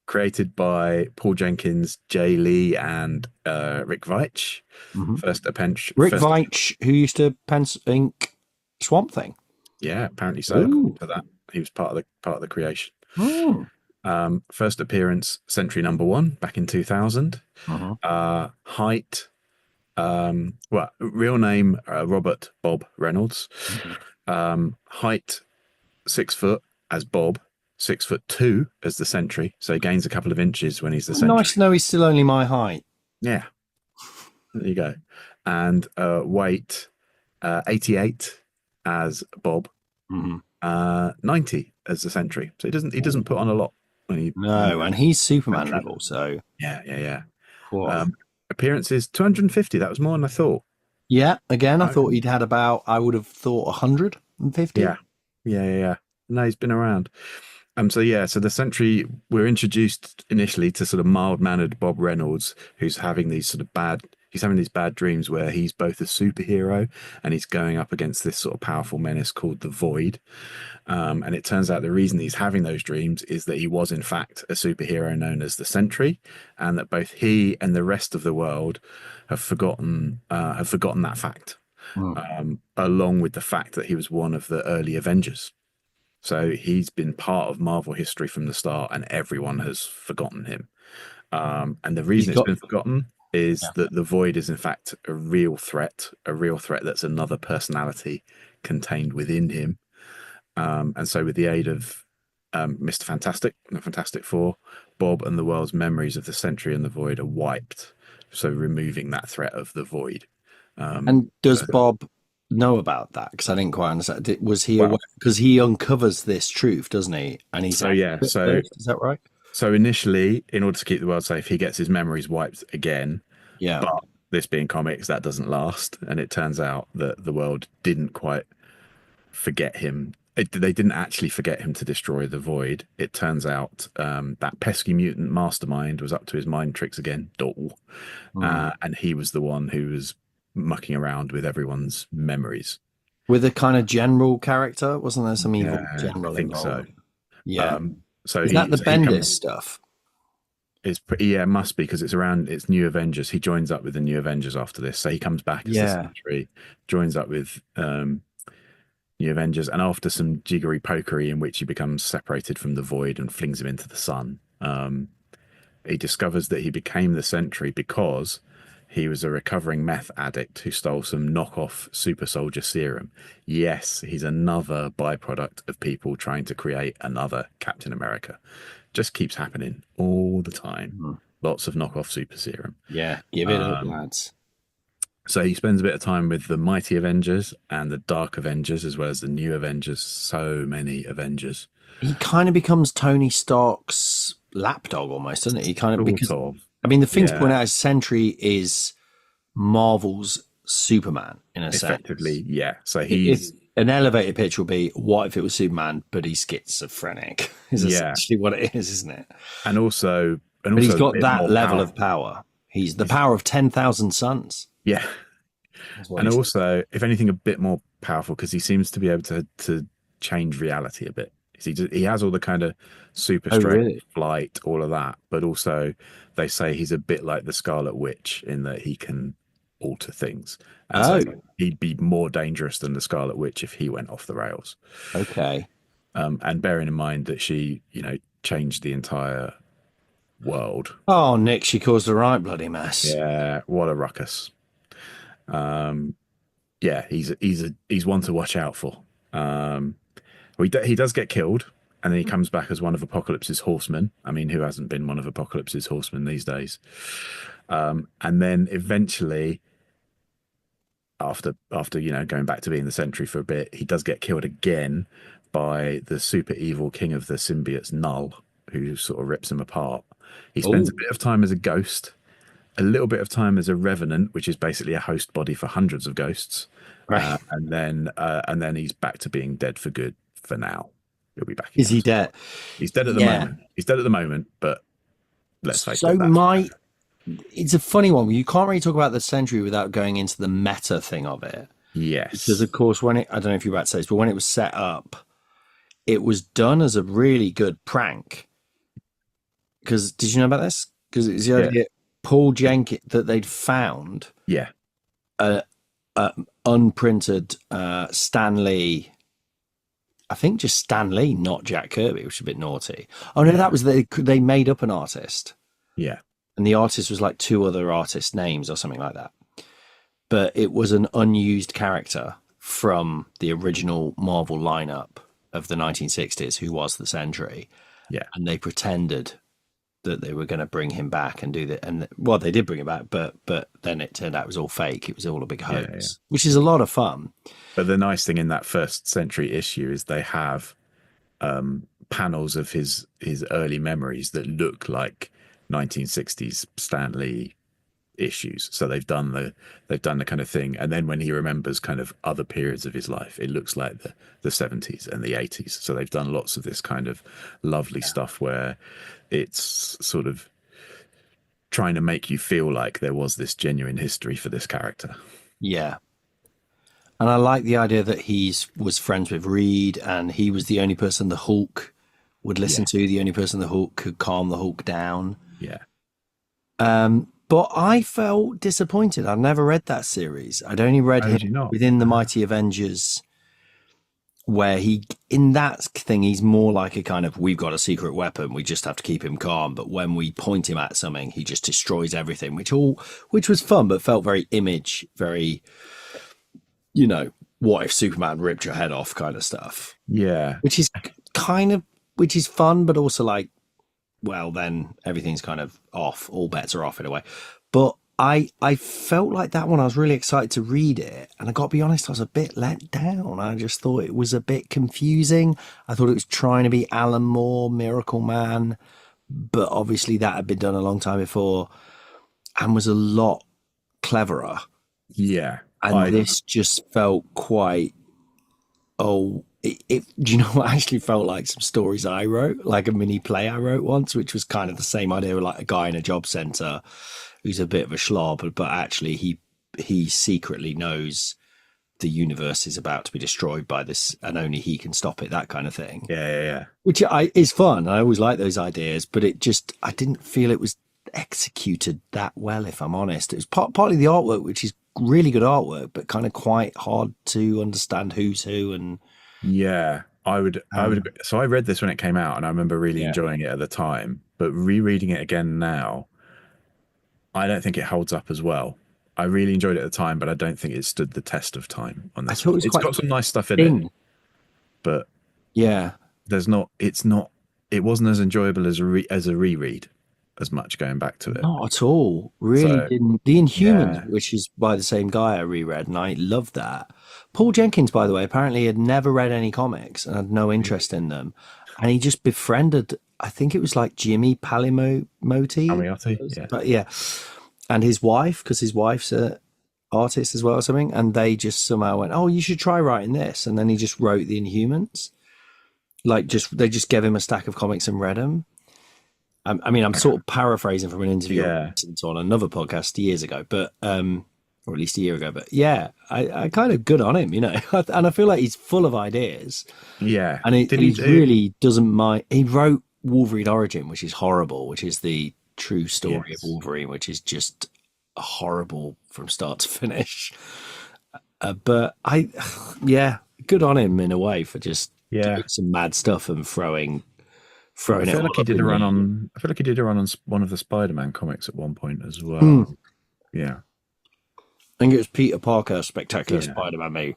Created by Paul Jenkins, Jay Lee, and Rick Veitch. Mm-hmm. Rick Veitch, who used to ink Swamp Thing. Yeah, apparently so. For that, he was part of the creation. Oh. First appearance, Sentry #1 back in 2000. Uh-huh. Height, real name Robert Bob Reynolds. Mm-hmm. Height 6 foot as Bob, 6'2" as the Sentry. So he gains a couple of inches when he's the Sentry. Nice to know he's still only my height. Yeah, there you go. And weight 88 as Bob. Mm-hmm. 90 as the Sentry. So he doesn't put on a lot. And he's Superman level, so yeah. Appearances 250. That was more than I thought. Yeah, again, I thought he'd had about. I would have thought 150. Yeah. No, he's been around. So the Sentry. We're introduced initially to sort of mild-mannered Bob Reynolds, who's having these sort of bad dreams where he's both a superhero and he's going up against this sort of powerful menace called the Void. And it turns out the reason he's having those dreams is that he was in fact a superhero known as the Sentry, and that both he and the rest of the world have forgotten that fact, along with the fact that he was one of the early Avengers. So he's been part of Marvel history from the start, and everyone has forgotten him. And the reason it's been forgotten is that the Void is in fact a real threat that's another personality contained within him. And so with the aid of Mr. Fantastic and the Fantastic Four, Bob and the world's memories of the Sentry and the Void are wiped, so removing that threat of the Void. And does Bob know about that? Because I didn't quite understand. Was he aware? Because he uncovers this truth, doesn't he? And he's is that right? So initially, in order to keep the world safe, he gets his memories wiped again. Yeah. But this being comics, that doesn't last. And it turns out that the world didn't quite forget him. They didn't actually forget him to destroy the Void. It turns out that pesky mutant mastermind was up to his mind tricks again, and he was the one who was mucking around with everyone's memories. With a kind of general character, wasn't there some evil general? I think involved? so. Yeah. So is that the Bendis stuff? It's it must be, because it's New Avengers. He joins up with the New Avengers after this, so he comes back as the Sentry, joins up with New Avengers, and after some jiggery pokery in which he becomes separated from the Void and flings him into the sun, he discovers that he became the Sentry because he was a recovering meth addict who stole some knockoff super soldier serum. Yes, he's another byproduct of people trying to create another Captain America. Just keeps happening all the time. Lots of knockoff super serum. Yeah, give it up, lads. So he spends a bit of time with the Mighty Avengers and the Dark Avengers, as well as the New Avengers. So many Avengers. He kind of becomes Tony Stark's lapdog almost, doesn't he? He kind of, because Sort of. I mean, the thing to Yeah. point out is Sentry is Marvel's Superman in a Effectively, sense. yeah. So If he's an elevated pitch will be, what if it was Superman, but he's schizophrenic? Is Yeah. essentially what it is, isn't it? and also But he's a got bit that more level power. of power. He's the power of 10,000 suns. Yeah. That's what And he's- also, if anything, a bit more powerful because he seems to be able to change reality a bit. He has all the kind of super Oh, strength, really? flight, all of that, but also they say he's a bit like the Scarlet Witch in that he can alter things. And so he'd be more dangerous than the Scarlet Witch if he went off the rails. Okay. And bearing in mind that she, changed the entire world. Oh, Nick, she caused a right bloody mess. Yeah, what a ruckus. Yeah, he's one to watch out for. He does get killed, and then he comes back as one of Apocalypse's horsemen. I mean, who hasn't been one of Apocalypse's horsemen these days? And then eventually, after going back to being the Sentry for a bit, he does get killed again by the super evil king of the symbiotes, Null, who sort of rips him apart. He spends a bit of time as a ghost, a little bit of time as a revenant, which is basically a host body for hundreds of ghosts. Right. And then he's back to being dead for good for now. He'll be back. Is he dead? He's dead at the moment. He's dead at the moment, but let's face it. It's a funny one. You can't really talk about the Sentry without going into the meta thing of it. Yes. Because, of course, I don't know if you're about to say this, but when it was set up, it was done as a really good prank. Because, did you know about this? Because it's the idea Paul Jenkins that they'd found unprinted Stan Lee. I think just Stan Lee, not Jack Kirby, which is a bit naughty. Oh no, that was they made up an artist. Yeah. And the artist was like two other artist names or something like that. But it was an unused character from the original Marvel lineup of the 1960s who was the Sentry. Yeah. And they pretended that they were going to bring him back and do that. And well, they did bring him back, but then it turned out it was all fake. It was all a big hoax, which is a lot of fun. But the nice thing in that first Sentry issue is they have panels of his early memories that look like 1960s Stan Lee issues. So they've done the kind of thing, and then when he remembers kind of other periods of his life, it looks like the 70s and the 80s. So they've done lots of this kind of lovely stuff where it's sort of trying to make you feel like there was this genuine history for this character. Yeah. And I like the idea that was friends with Reed, and he was the only person the Hulk would listen to, the only person the Hulk could calm the Hulk down. Yeah. But I felt disappointed. I'd never read that series. I'd only read him within the Mighty Avengers, where in that thing, he's more like a kind of, we've got a secret weapon, we just have to keep him calm. But when we point him at something, he just destroys everything, which was fun, but felt very Image, very, what if Superman ripped your head off kind of stuff. Yeah. Which is fun, but also like, well, then everything's kind of off. All bets are off in a way. But I felt like that one, I was really excited to read it. And I got to be honest, I was a bit let down. I just thought it was a bit confusing. I thought it was trying to be Alan Moore, Miracle Man. But obviously that had been done a long time before and was a lot cleverer. Yeah. And this just felt quite, do you know what? I actually felt like some stories I wrote, like a mini play I wrote once, which was kind of the same idea, like a guy in a job center who's a bit of a slob, but actually he secretly knows the universe is about to be destroyed by this and only he can stop it, that kind of thing. Yeah. Which is fun. I always like those ideas, but I didn't feel it was executed that well, if I'm honest. It was partly the artwork, which is really good artwork, but kind of quite hard to understand who's who. And yeah, I would agree. So I read this when it came out and I remember really enjoying it at the time, but rereading it again now, I don't think it holds up as well. I really enjoyed it at the time, but I don't think it stood the test of time on this one. It's got some nice stuff in it, but yeah, it wasn't as enjoyable as a reread. as much going back to it. Not at all. Really So, didn't. The Inhumans, yeah. which is by the same guy, I reread, and I loved that. Paul Jenkins, by the way, apparently had never read any comics and had no interest in them. And he just befriended, I think it was like Jimmy Palmiotti. Palmiotti, yeah. But yeah. And his wife, because his wife's a artist as well or something. And they just somehow went, oh, you should try writing this. And then he just wrote the Inhumans. Like they just gave him a stack of comics and read them. I mean, I'm sort of paraphrasing from an interview on another podcast years ago, but or at least a year ago. But yeah, I kind of good on him, you know, and I feel like he's full of ideas. Yeah, and he really doesn't mind. He wrote Wolverine Origin, which is horrible, which is the true story of Wolverine, which is just horrible from start to finish. But good on him in a way for just doing some mad stuff and throwing. I feel like he did a run on. I feel like he did a run on one of the Spider-Man comics at one point as well. Yeah, I think it was Peter Parker, Spectacular Spider-Man, maybe.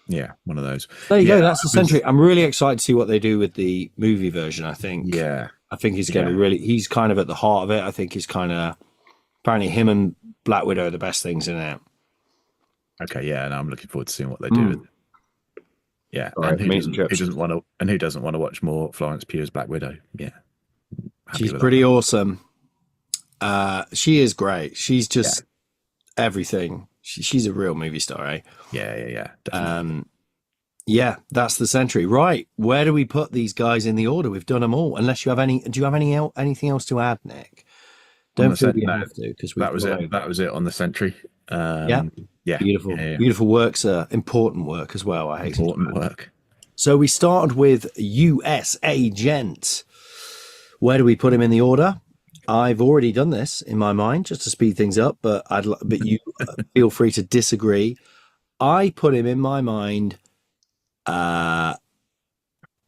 Yeah, one of those. There you go. That's the Sentry. I'm really excited to see what they do with the movie version. I think. Yeah, I think he's going to really. He's kind of at the heart of it. I think he's kind of. Apparently, him and Black Widow are the best things in it. Okay, yeah, and I'm looking forward to seeing what they do with it. Yeah, right, and who doesn't want to watch more Florence Pugh's Black Widow? Yeah, she's pretty awesome. She is great. She's just everything. She's a real movie star, eh? Yeah. Definitely. Yeah, that's the Sentry. Right, where do we put these guys in the order? We've done them all. Unless you have any, do you have anything else to add, Nick? Don't feel you have to, because that was it. That was it on the Sentry. Beautiful work, sir. Important work as well. I hate important work. So we started with USAgent. Where do we put him in the order? I've already done this in my mind just to speed things up, but you feel free to disagree. I put him in my mind. I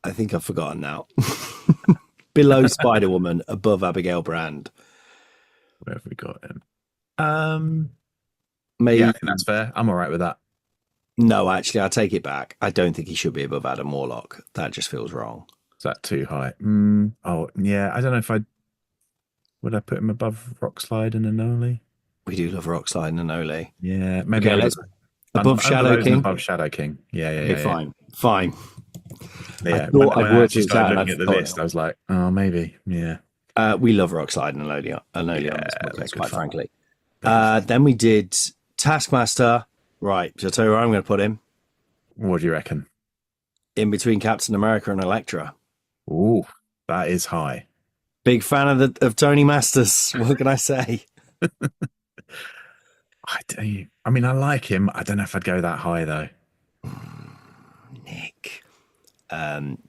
think I've forgotten now. Below Spider-Woman, above Abigail Brand. Where have we got him? Maybe. Yeah, I think that's fair. I'm all right with that. No, actually, I take it back. I don't think he should be above Adam Warlock. That just feels wrong. Is that too high? Oh, yeah. I don't know if would I put him above Rockslide and Anoli? We do love Rockslide and Anoli. Yeah, maybe. Okay, above Shadow King. Above Shadow King. Yeah. Okay, fine. Yeah. I thought I'd worked this out. Looking at the list, I was like, oh, maybe. Yeah. We love Rockslide and Anoli on this podcast, quite frankly. Then we did Taskmaster. Right, so I'll tell you where I'm going to put him. What do you reckon? In between Captain America and Elektra. Ooh, that is high. Big fan of Tony Masters. What can I say? I mean, I like him. I don't know if I'd go that high though. Nick,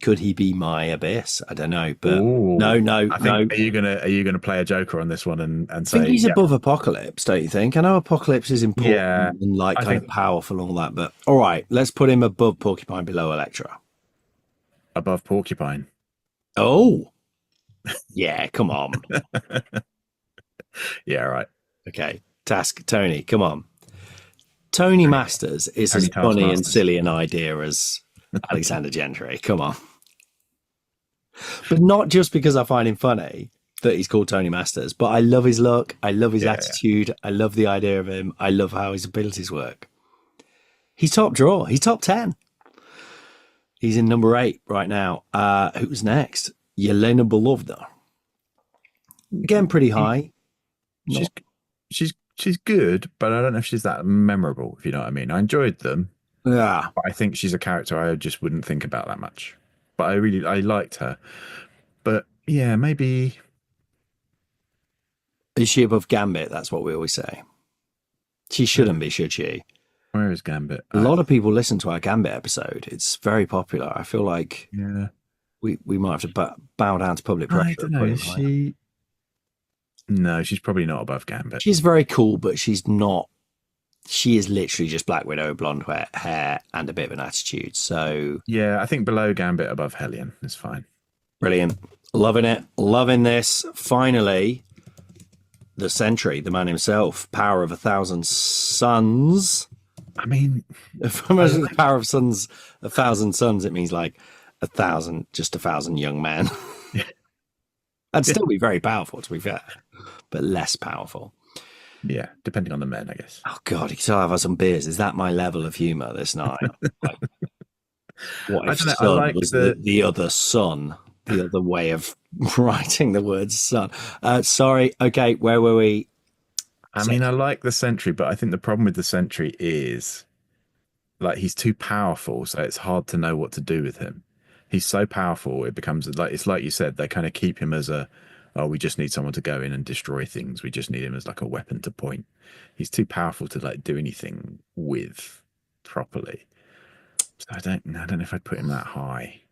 could he be my Abyss? I don't know, but Ooh, no. Are you gonna play a Joker on this one and say I think he's above Apocalypse? Don't you think? I know Apocalypse is important and I think powerful and all that, but all right, let's put him above Porcupine, below Elektra. Above Porcupine. Oh, yeah, come on. Yeah, right. Okay, Tony, come on. Tony Masters is as funny and silly an idea as Alexander Gentry. Come on. But not just because I find him funny that he's called Tony Masters, but I love his look. I love his attitude. I love the idea of him. I love how his abilities work. He's top drawer. He's top 10. He's in number 8 right now. Who's next? Yelena Belovda. Again, pretty high. She's good, but I don't know if she's that memorable, if you know what I mean. I enjoyed them. Yeah. But I think she's a character I just wouldn't think about that much. But I liked her. But yeah, maybe. Is she above Gambit? That's what we always say. She shouldn't be, should she? Where is Gambit? A lot of people listen to our Gambit episode. It's very popular. I feel like we might have to bow down to public pressure. I don't know. Is she? No, she's probably not above Gambit. She's very cool, but she's not. She is literally just Black Widow, blonde hair, and a bit of an attitude. So yeah, I think below Gambit, above Hellion is fine. Brilliant. Loving it. Loving this. Finally, the Sentry, the man himself, power of 1,000 suns. I mean, if I imagine the power of suns, 1,000 suns, it means like 1,000, just 1,000 young men. And still be very powerful, to be fair, but less powerful. Yeah, depending on the men, I guess. Oh God, you still have some beers. Is that my level of humour this night? Like, what if I sun like was the other sun? The other way of writing the word sun. Sorry. Okay, where were we? I mean, I like the Sentry, but I think the problem with the Sentry is like he's too powerful, so it's hard to know what to do with him. He's so powerful, it becomes like it's like you said, they kind of keep him as we just need someone to go in and destroy things. We just need him as like a weapon to point. He's too powerful to like do anything with properly. So I don't know if I'd put him that high.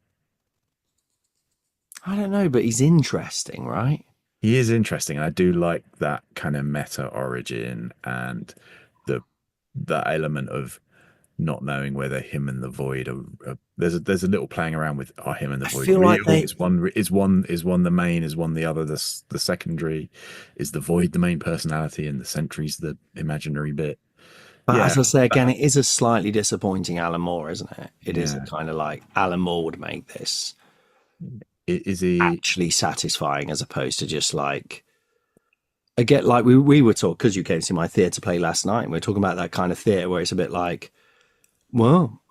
I don't know, but he's interesting, right? He is interesting, and I do like that kind of meta origin and the element of not knowing whether him and the Void are there's a little playing around with him and the Void feel real? like they- Is one the main? Is one the other? The secondary? Is the Void the main personality and the Sentry's the imaginary bit? But Yeah. as I say again, it is a slightly disappointing Alan Moore, isn't it? It is Yeah. kind of like Alan Moore would make this Is he? actually satisfying as opposed to just like again, like we were talking because you came to see my theatre play last night, and we are talking about that kind of theatre where it's a bit like, well,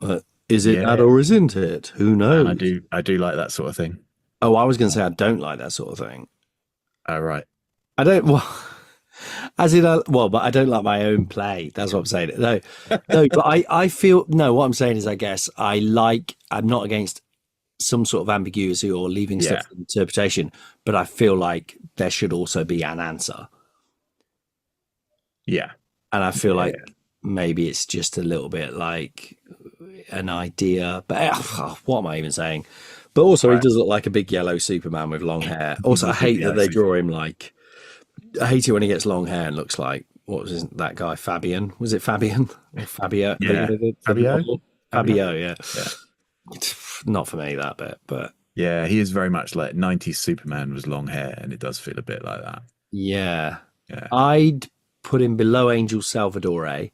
is it that or isn't it? Who knows? And I do like that sort of thing. Oh, I was going to say I don't like that sort of thing. Oh, right. I don't. Well, as in, but I don't like my own play. That's what I'm saying. No, but I feel no. What I'm saying is, I guess I'm not against some sort of ambiguity or leaving stuff to interpretation, but I feel like there should also be an answer. Yeah. And I feel like maybe it's just a little bit like an idea, but what am I even saying? But also, he does look like a big yellow Superman with long hair. Also, I hate that they draw him like. I hate it when he gets long hair and looks like that guy Fabian? Was it Fabian or Fabio? Yeah, Fabio. Yeah. Not for me that bit, but yeah, he is very much like 90s Superman with long hair, and it does feel a bit like that. Yeah. Yeah. I'd put him below Angel Salvadore.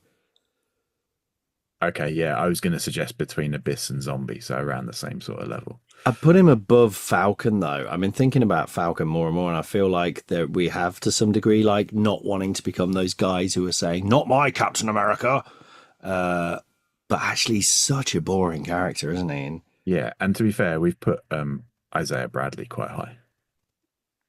Okay, yeah, I was going to suggest between Abyss and Zombie, so around the same sort of level. I'd put him above Falcon, though. I've been thinking about Falcon more and more, and I feel like that we have, to some degree, like not wanting to become those guys who are saying, "Not my Captain America," but actually, he's such a boring character, isn't he? And yeah, and to be fair, we've put Isaiah Bradley quite high.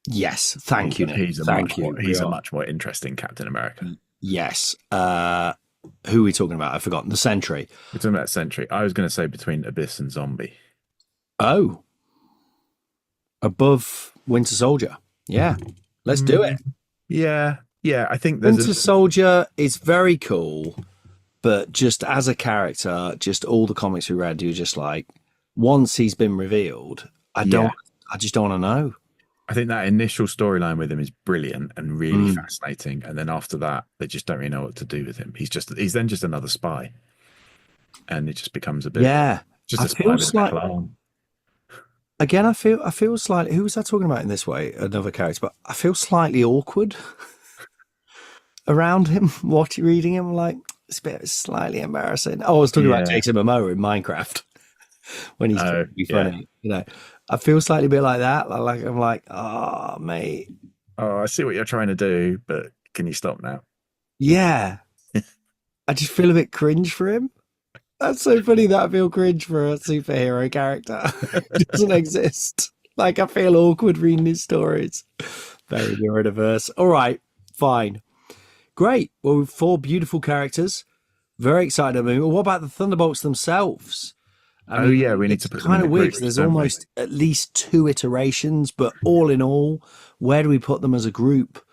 yes, thank you, Nick. He's a much more interesting Captain America. Yes. Who are we talking about? I've forgotten. The Sentry. We're talking about Sentry. I was going to say between Abyss and Zombie. Oh. Above Winter Soldier. Yeah. Let's do it. Yeah. Yeah, I think Winter Soldier is very cool, but just as a character, just all the comics we read, you're just like, once he's been revealed, I just don't want to know. I think that initial storyline with him is brilliant and really fascinating, and then after that, they just don't really know what to do with him. He's then just another spy, and it just becomes a bit just a spy with a clown. Again, I feel slightly. Who was I talking about in this way? Another character, but I feel slightly awkward around him. Reading him, like it's a bit slightly embarrassing. Oh, I was talking about Jason Momoa in Minecraft when he's trying to be funny. You know, I feel slightly a bit like that. I'm like, oh, mate. Oh, I see what you're trying to do, but can you stop now? Yeah, I just feel a bit cringe for him. That's so funny that I feel cringe for a superhero character who doesn't exist. Like, I feel awkward reading his stories. Very neurodiverse. All right, fine. Great. Well, we've 4 beautiful characters. Very excited about it. What about the Thunderbolts themselves? I mean, we need to put them kind in of the weird. groups, There's don't we? almost at least 2 iterations, but all in all, where do we put them as a group?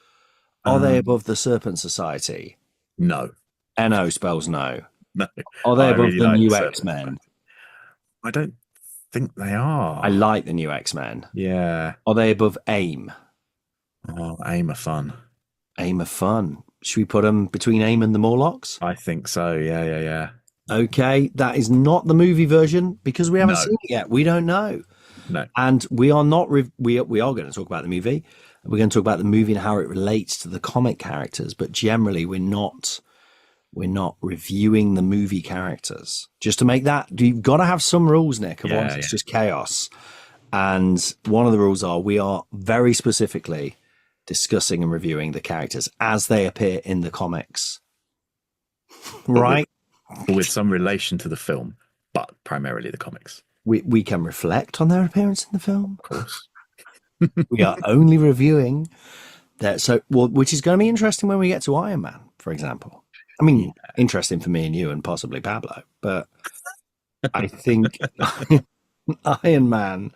Are they above the Serpent Society? No. NO spells no. No. Are they I above really the like new Serpent X-Men? I don't think they are. I like the new X-Men. Yeah. Are they above AIM? Oh, AIM are fun. AIM are fun. Should we put them between AIM and the Morlocks? I think so. Yeah. Okay, that is not the movie version because we haven't seen it yet. We don't know. No. And we are not. We are going to talk about the movie. We're going to talk about the movie and how it relates to the comic characters. But generally, we're not reviewing the movie characters. Just to make that, you've got to have some rules, Nick. Otherwise, it's just chaos. And one of the rules are we are very specifically discussing and reviewing the characters as they appear in the comics. Right? With some relation to the film, but primarily the comics. We can reflect on their appearance in the film. Of course. We are only reviewing that. So, which is going to be interesting when we get to Iron Man, for example. I mean, interesting for me and you and possibly Pablo, but I think Iron Man,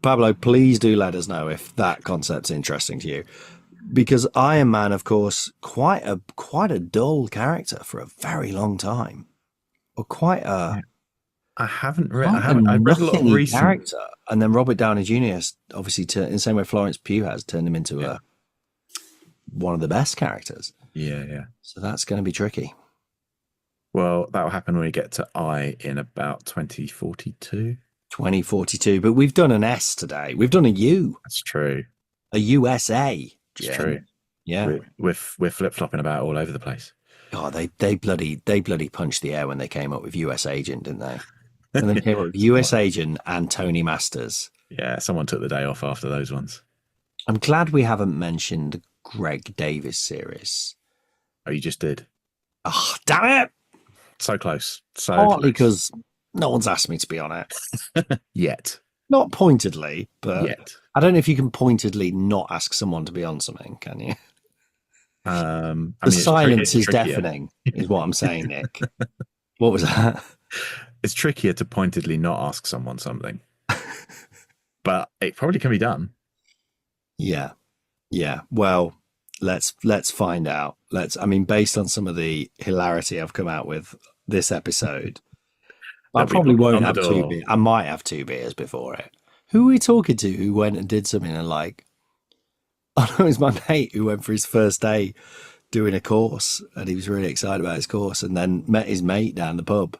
Pablo, please do let us know if that concept's interesting to you. Because Iron Man, of course, quite a dull character for a very long time. Or quite a... I haven't read. I've read a lot of recent character, and then Robert Downey Jr. has obviously, in the same way Florence Pugh has, turned him into one of the best characters. Yeah. So that's going to be tricky. Well, that will happen when we get to I in about 2042. 2042, but we've done an S today. We've done a U. That's true. A USA. It's true. Yeah, we're flip flopping about all over the place. Oh, they bloody punched the air when they came up with USAgent, didn't they? And then came up with USAgent and Tony Masters. Yeah, someone took the day off after those ones. I'm glad we haven't mentioned the Greg Davis series. Oh, you just did. Oh, damn it! So close. Partly because no one's asked me to be on it. Yet. Not pointedly, but yet. I don't know if you can pointedly not ask someone to be on something, can you? The silence is deafening, is what I'm saying, Nick. What was that? It's trickier to pointedly not ask someone something, but it probably can be done. Yeah. Well, let's find out. Based on some of the hilarity I've come out with this episode, I probably won't have 2 beers. I might have 2 beers before it. Who are we talking to who went and did something and oh no, it was my mate who went for his first day doing a course and he was really excited about his course and then met his mate down the pub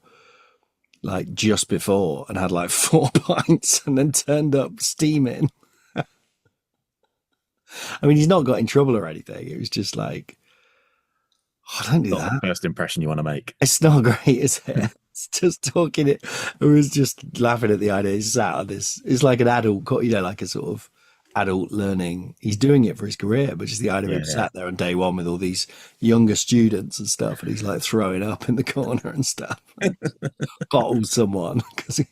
just before and had 4 pints and then turned up steaming. I mean, he's not got in trouble or anything. It was just I don't do not that. The first impression you want to make. It's not great, is it? It's just talking it. I was just laughing at the idea. He's sat on this. It's like an adult, like a sort of adult learning. He's doing it for his career, but just the idea of him sat there on day one with all these younger students and stuff, and he's throwing up in the corner and stuff. Bottle someone because he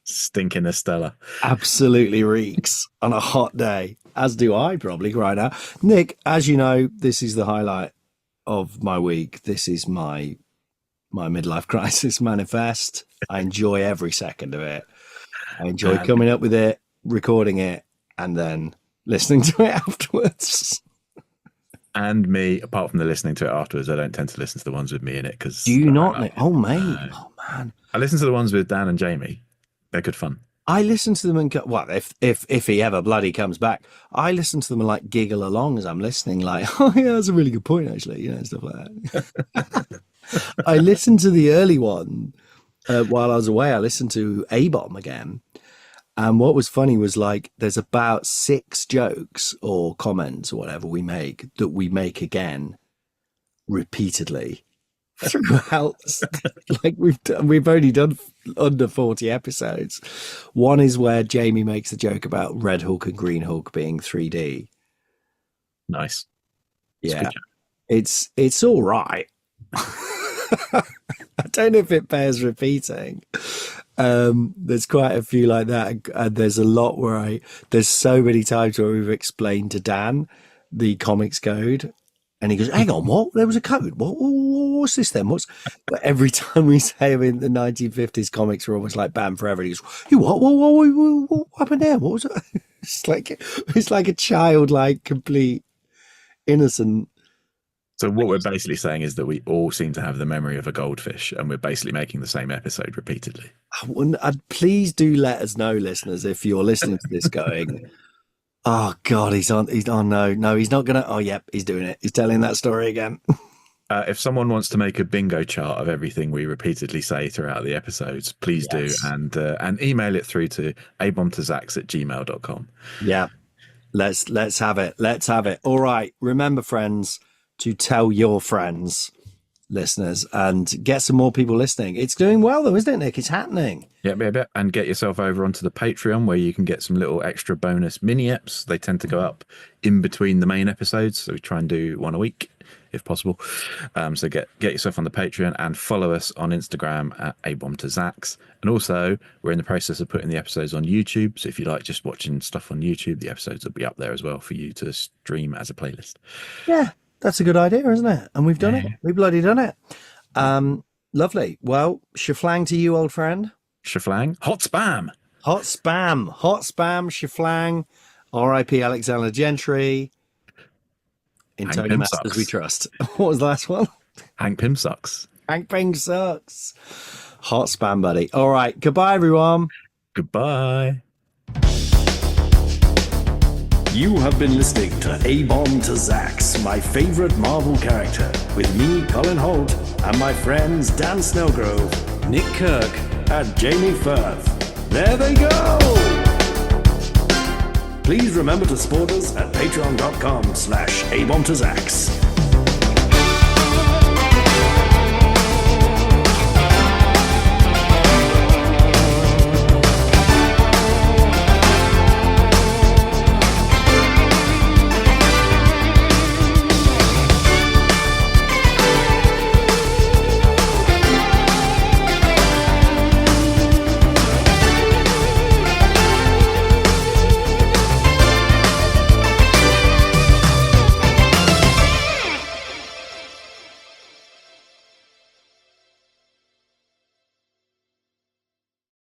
stinking Estella absolutely reeks on a hot day, as do I probably right now. Nick, as you know, this is the highlight of my week. This is my midlife crisis manifest. I enjoy every second of it. I enjoy coming up with it, recording it, and then listening to it afterwards. And me, apart from the listening to it afterwards, I don't tend to listen to the ones with me in it because. Do you not? Nick? Oh, mate. Oh, man. I listen to the ones with Dan and Jamie. They're good fun. I listen to them and go, well, if he ever bloody comes back, I listen to them and giggle along as I'm listening, oh yeah, that's a really good point actually, stuff like that. I listened to the early one while I was away. I listened to A-Bomb again, and what was funny was there's about 6 jokes or comments or whatever we make that we make again repeatedly throughout. We've only done under 40 episodes. One is where Jamie makes a joke about Red Hulk and Green Hulk being 3D. Nice. Yeah, it's all right. I don't know if it bears repeating. There's quite a few like that, and there's a lot where there's so many times where we've explained to Dan the comics code. And he goes, hang on, what? There was a code. What's this then? But every time we say him in the 1950s comics were almost banned forever. He goes, you what happened there? What was it? It's like a child, complete innocent. So what we're basically saying is that we all seem to have the memory of a goldfish and we're basically making the same episode repeatedly. Please do let us know, listeners, if you're listening to this going... Oh God, he's on. No, he's not gonna. Oh, yep, he's doing it. He's telling that story again. If someone wants to make a bingo chart of everything we repeatedly say throughout the episodes, please do, and email it through to abombtozzzax@gmail.com. Yeah, let's have it. Let's have it. All right. Remember, friends, to tell your friends listeners, and get some more people listening. It's doing well, though, isn't it, Nick? It's happening. Yeah. And get yourself over onto the Patreon where you can get some little extra bonus mini eps. They tend to go up in between the main episodes, so we try and do one a week if possible. So get yourself on the Patreon and follow us on Instagram at abombtozzzax. And also, we're in the process of putting the episodes on YouTube. So if you like just watching stuff on YouTube, the episodes will be up there as well for you to stream as a playlist. Yeah, that's a good idea, isn't it? And we've done it. We've bloody done it. Lovely. Well, shaflang to you, old friend. Shaflang. Hot spam. Hot spam, shaflang. R.I.P. Alexander Gentry. In Hank Tony Pym Masters sucks. we trust. What was the last one? Hank Pym sucks. Hank Pym sucks. Hot spam, buddy. All right. Goodbye, everyone. Goodbye. You have been listening to abombtozzzax, my favorite Marvel character, with me, Colin Holt, and my friends Dan Snellgrove, Nick Kirk, and Jamie Firth. There they go! Please remember to support us at patreon.com/abombtozzzax.